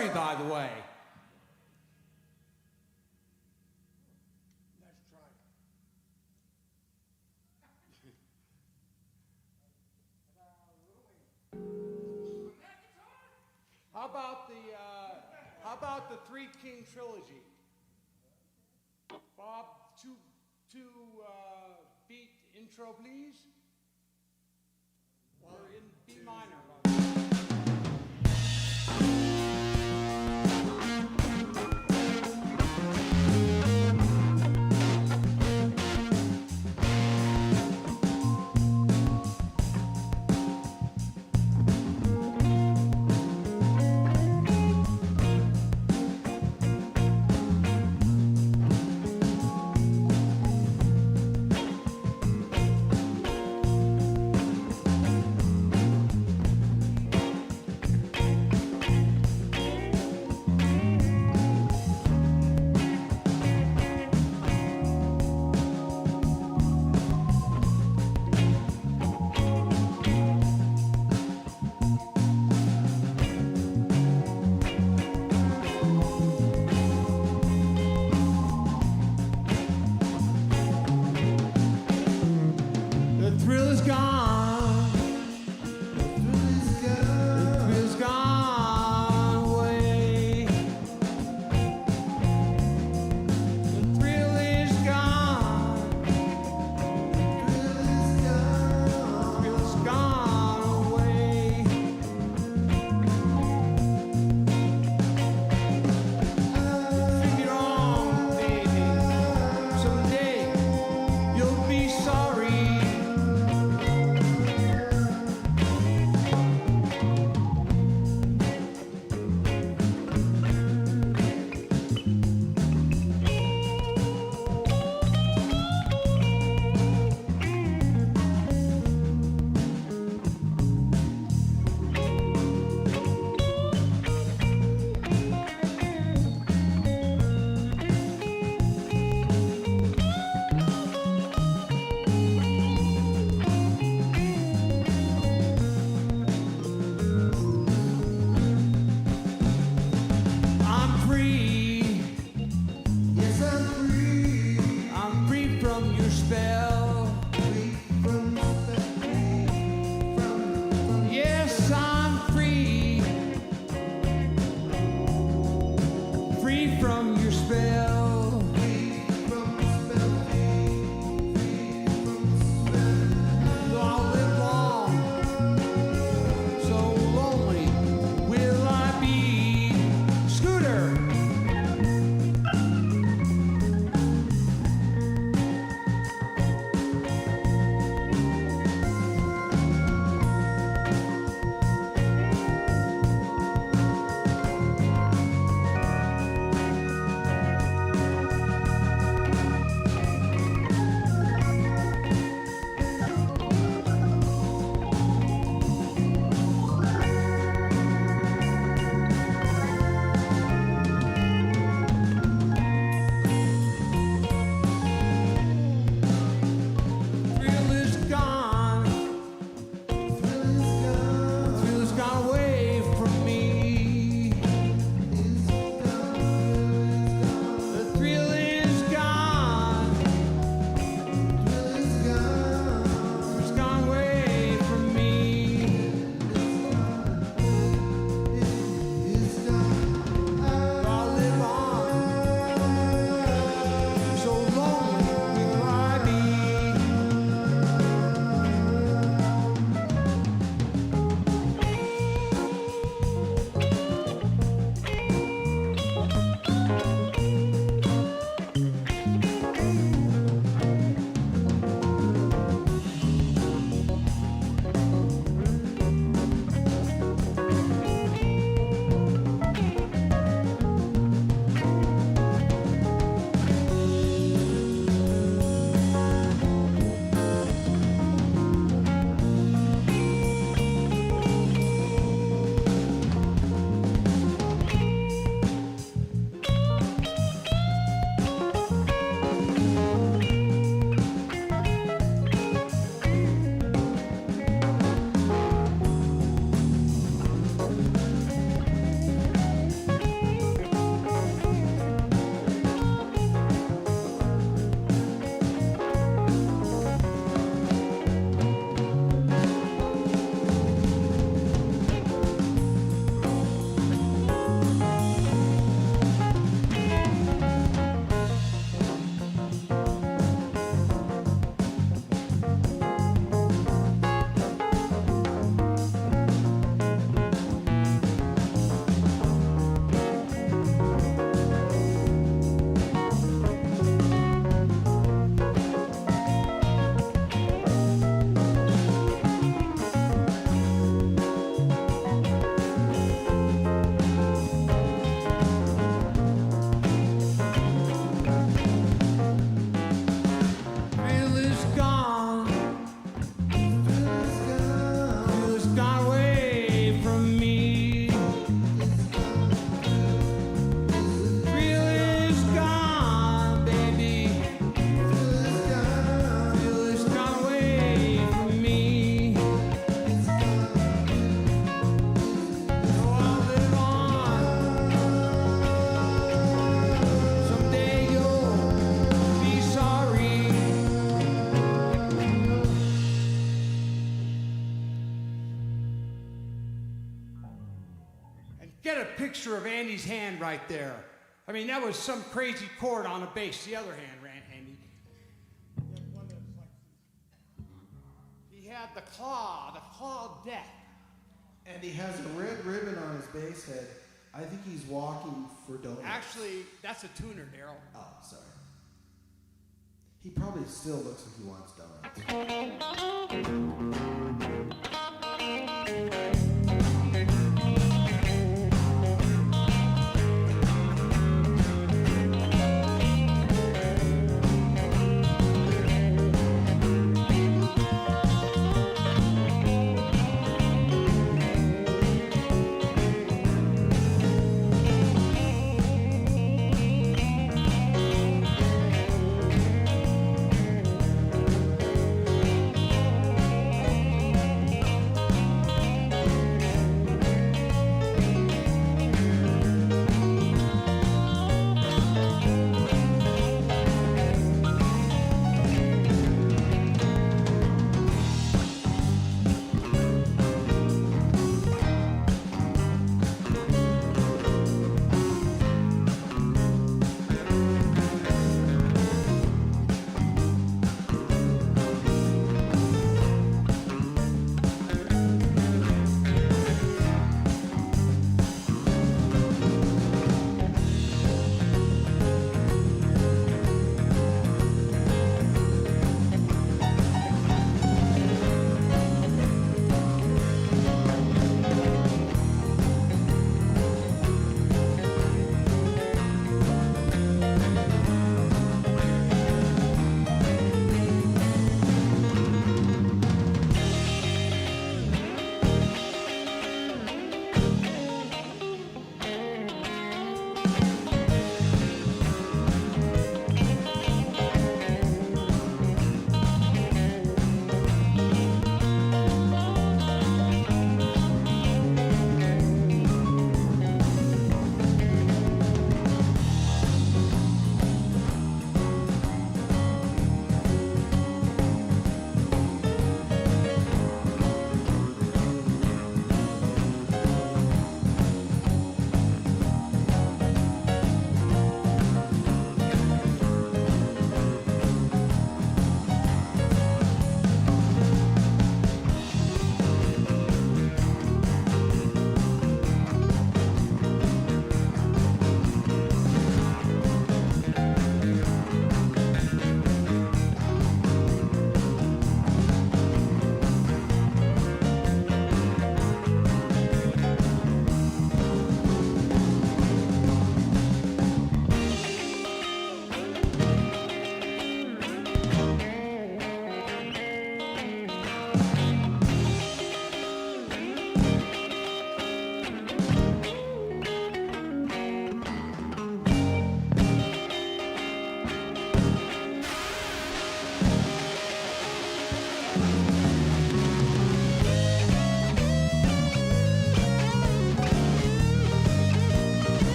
story, by the way. Let's try it. How about the Three King trilogy? Bob, two beat intro, please. Or in B minor. picture of Andy's hand right there. I mean, that was some crazy chord on a bass. The other hand, Andy. He had the claw of death. And he has a red ribbon on his bass head. I think he's walking for donuts. Actually, that's a tuner, Daryl. Oh, sorry. He probably still looks like he wants donuts.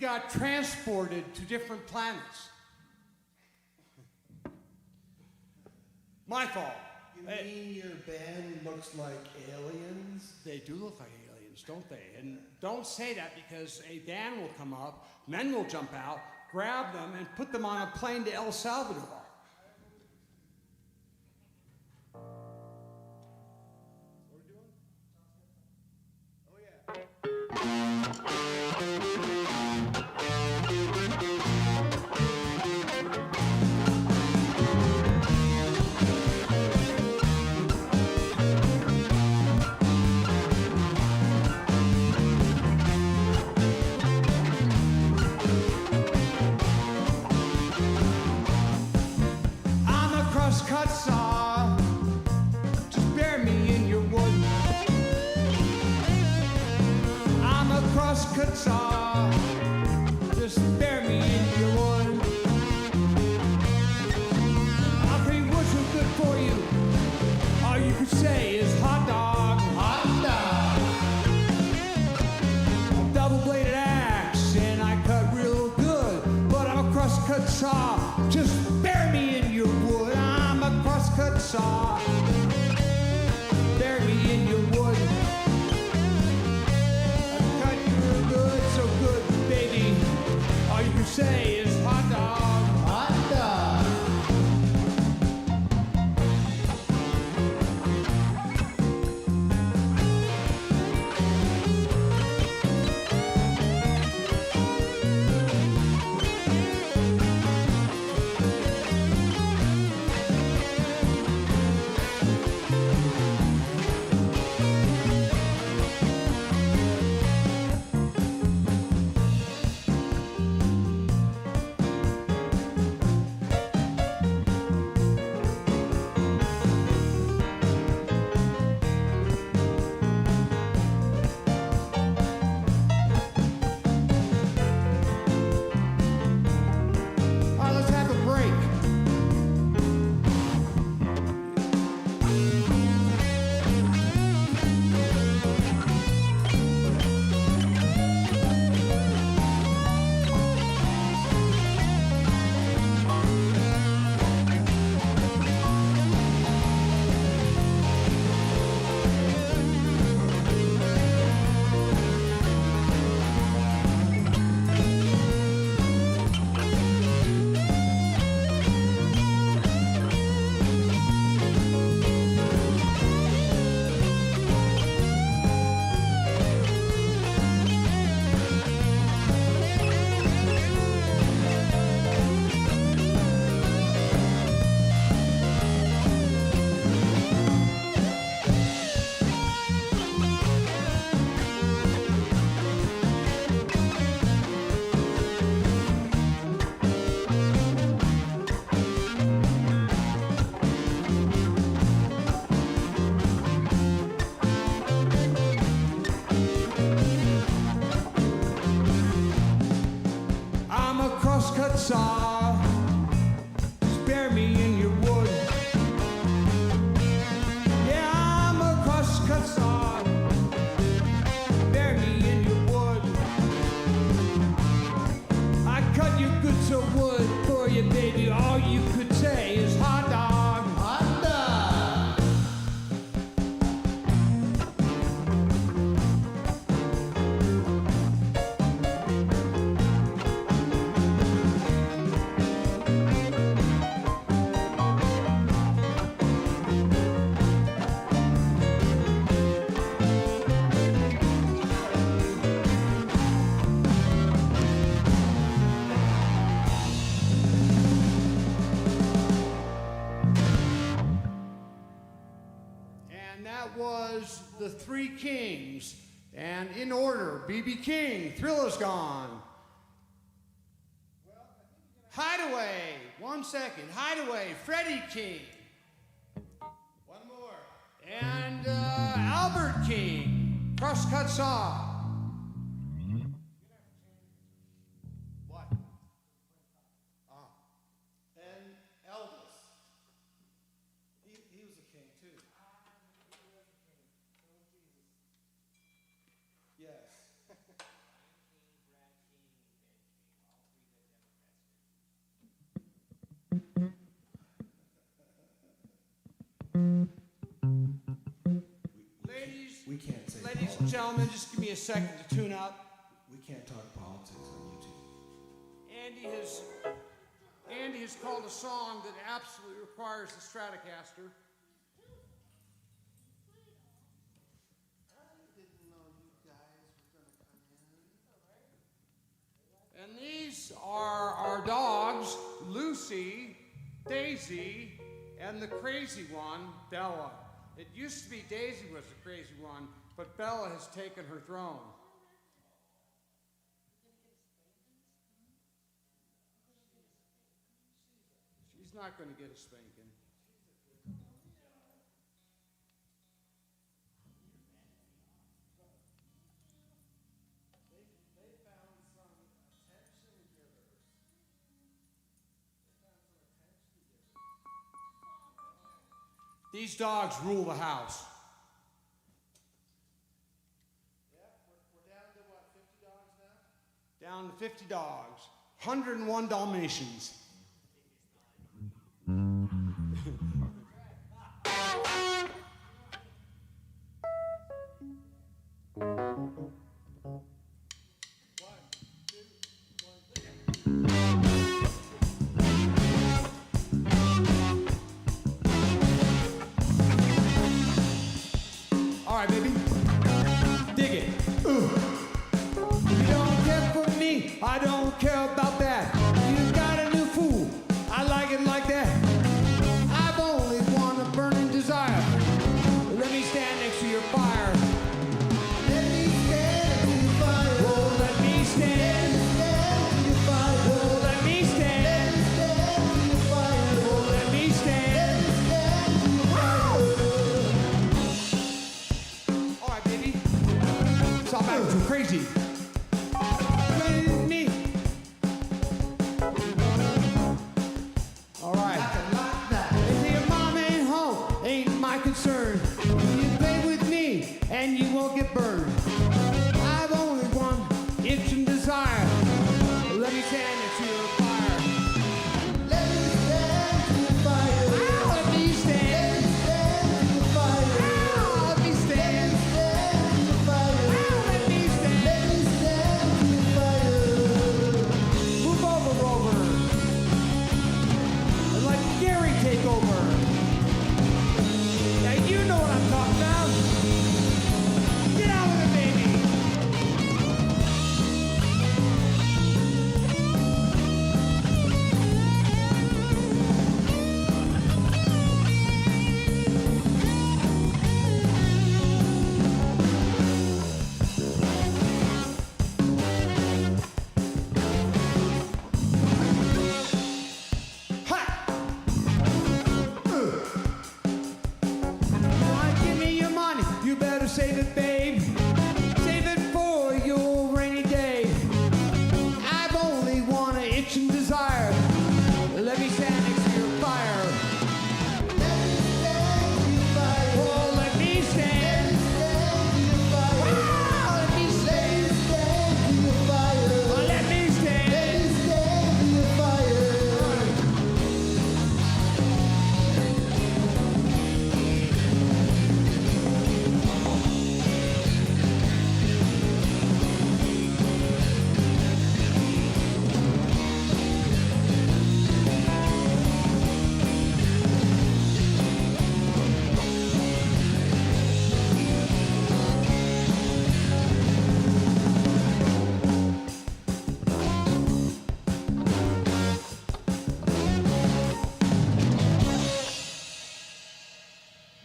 got transported to different planets. My fault. You mean your band looks like aliens? They do look like aliens, don't they? And don't say that because a van will come up, men will jump out, grab them, and put them on a plane to El Salvador. Crosscut saw, just bear me in your wood. I'm a crosscut saw, just bear me in your wood. I'll tell you what's so good for you. All you could say is hot dog, hot dog. A double-bladed axe, and I cut real good. But I'm a crosscut saw, just bear me in your wood. Crosscut saw, bear me in your wood. I cut you real good, so good, baby. All you can say is hot dog, hot dog. Saw, spare me in your wood. Yeah, I'm a crosscut saw, spare me in your wood. I cut you good so wood for you, baby. All you could say is hot dog, hot dog. Was the Three Kings, and in order, B.B. King, Thriller's Gone. Hideaway, 1 second, Hideaway, Freddie King. One more. And Albert King, Crosscut Saw. What? And Elvis. He was a king too. Yes. We can't say Ladies and politics. gentlemen, just give me a second to tune up. We can't talk politics on YouTube. Andy has called a song that absolutely requires the Stratocaster. And these are our dogs, Lucy, Daisy, and the crazy one, Bella. It used to be Daisy was the crazy one, but Bella has taken her throne. She's not going to get a spanking. These dogs rule the house. We're down to what, 50 dogs now? Down to 50 dogs. 101 Dalmatians. All right, baby. Dig it. You don't care for me, I don't care about that. You got a new fool, I like it like that. I've only one a burning desire. Let me stand next to your fire. Let me stand to your fire. Oh, let me stand to your fire. Oh, let me stand to your fire. Oh, let me stand to your fire. All right, baby. Stop acting too crazy. With me. All right. If your mom ain't home, ain't my concern. You play with me, and you won't get burned. I've only one itch and desire. Let me stand next to your fire. Let me stand to your fire. Let me stand to your fire. Let me stand to your fire. Let me stand to your fire. Move over, Rover. And let Gary take over. Now you know what I'm talking about. Get out with it, baby. Give me your money, you better save it, babe. Save it for your rainy day. I've only one itch and desire. Let me stand next to your fire. Let me stand to your fire. Oh, let me stand to your fire. Let me stand to your fire. Oh, let me stand to your fire.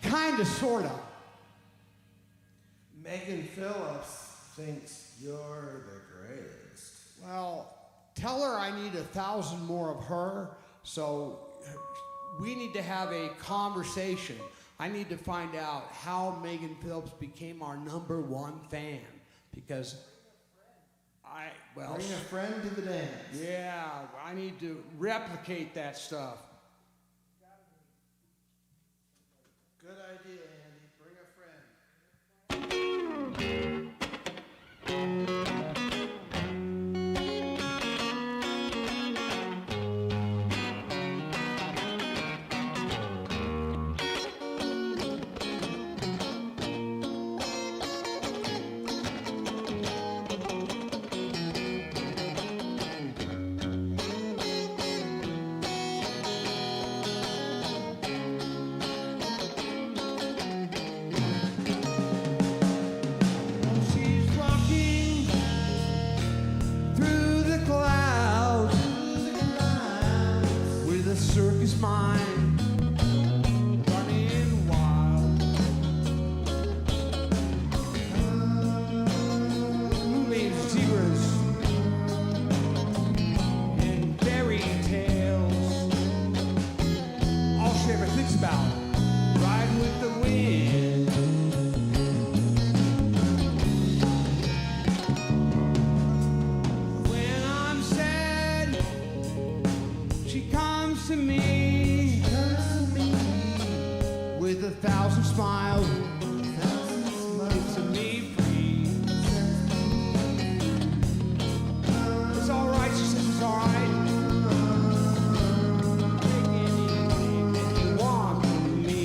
Kinda, sorta. Megan Phillips thinks you're the greatest. Well, tell her I need 1,000 more of her, so we need to have a conversation. I need to find out how Megan Phillips became our #1 fan, because Bring a friend to the dance. yeah, I need to replicate that stuff. Good idea, Andy. Bring a friend. sings about riding with the wind. When I'm sad, she comes to me with 1,000 smiles. It's a me free. It's all right, she says it's all right. Take anything that you want from me.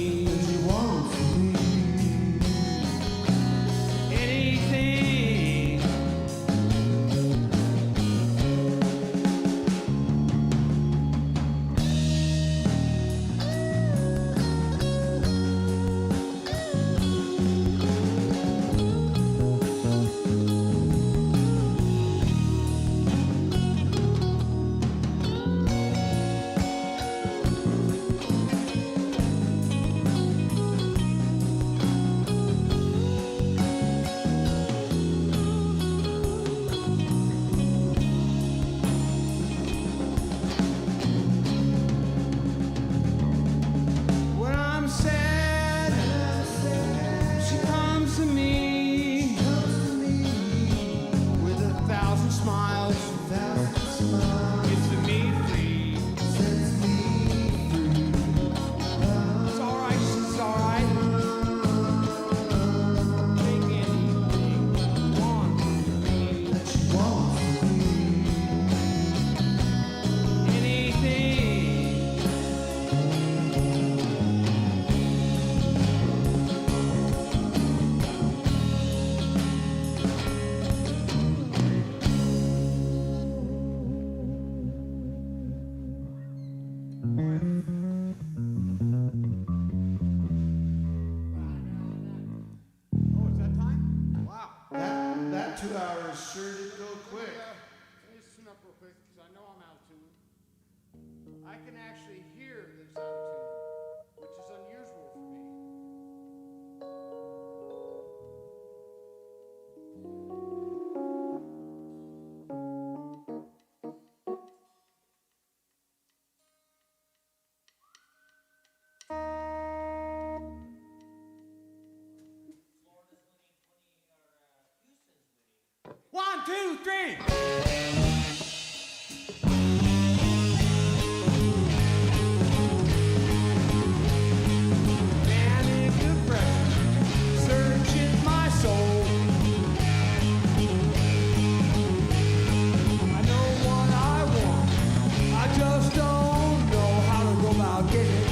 Anything. When I'm sad, she comes to me with 1,000 smiles. It's a me free. It's all right, it's all right. Take anything you want from me. Anything. Oh, is that time? Wow. That 2 hours sure did go quick. Let me just tune up real quick because I know I'm out of tune. I can actually hear this out of tune, which is unusual for me. One, two, three. Manic depression searching my soul. I know what I want. I just don't know how to go about getting it.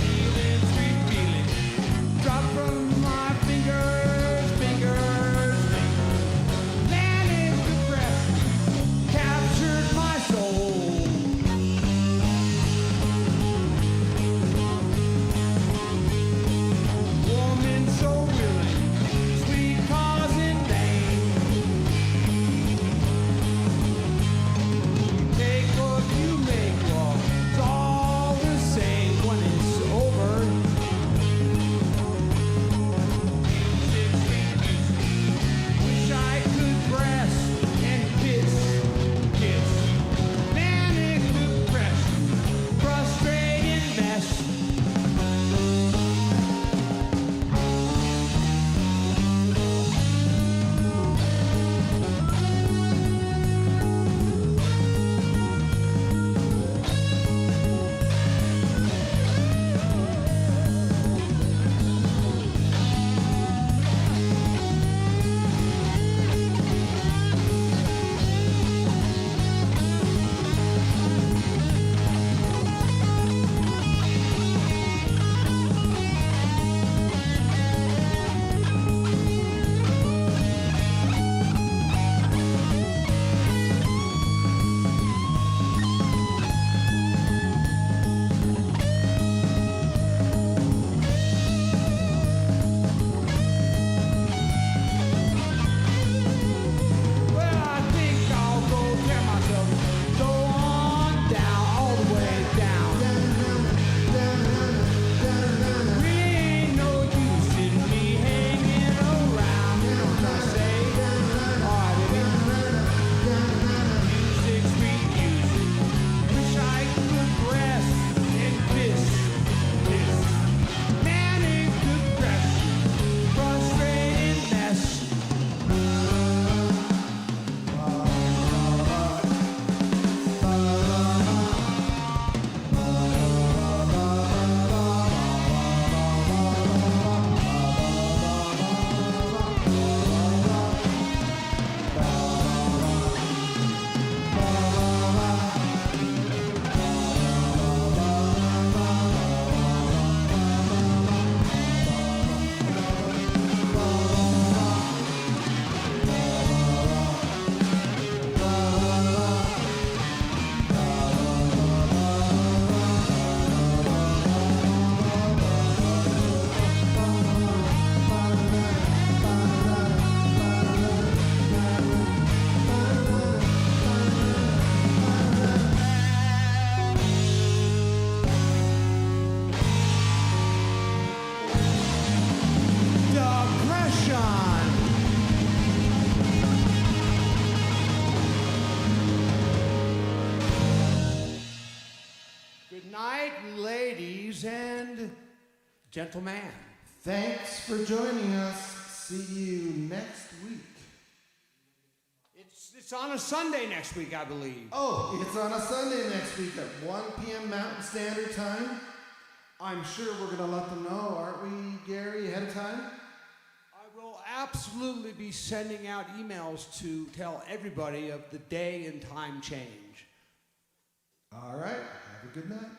Feeling, sweet feeling, drop from my fingers, fingers, fingers. night, ladies and gentlemen. Thanks for joining us. See you next week. It's on a Sunday next week, I believe. Oh, it's on a Sunday next week at 1 p.m. Mountain Standard Time. I'm sure we're going to let them know, aren't we, Gary, ahead of time? I will absolutely be sending out emails to tell everybody of the day and time change. All right. Have a good night.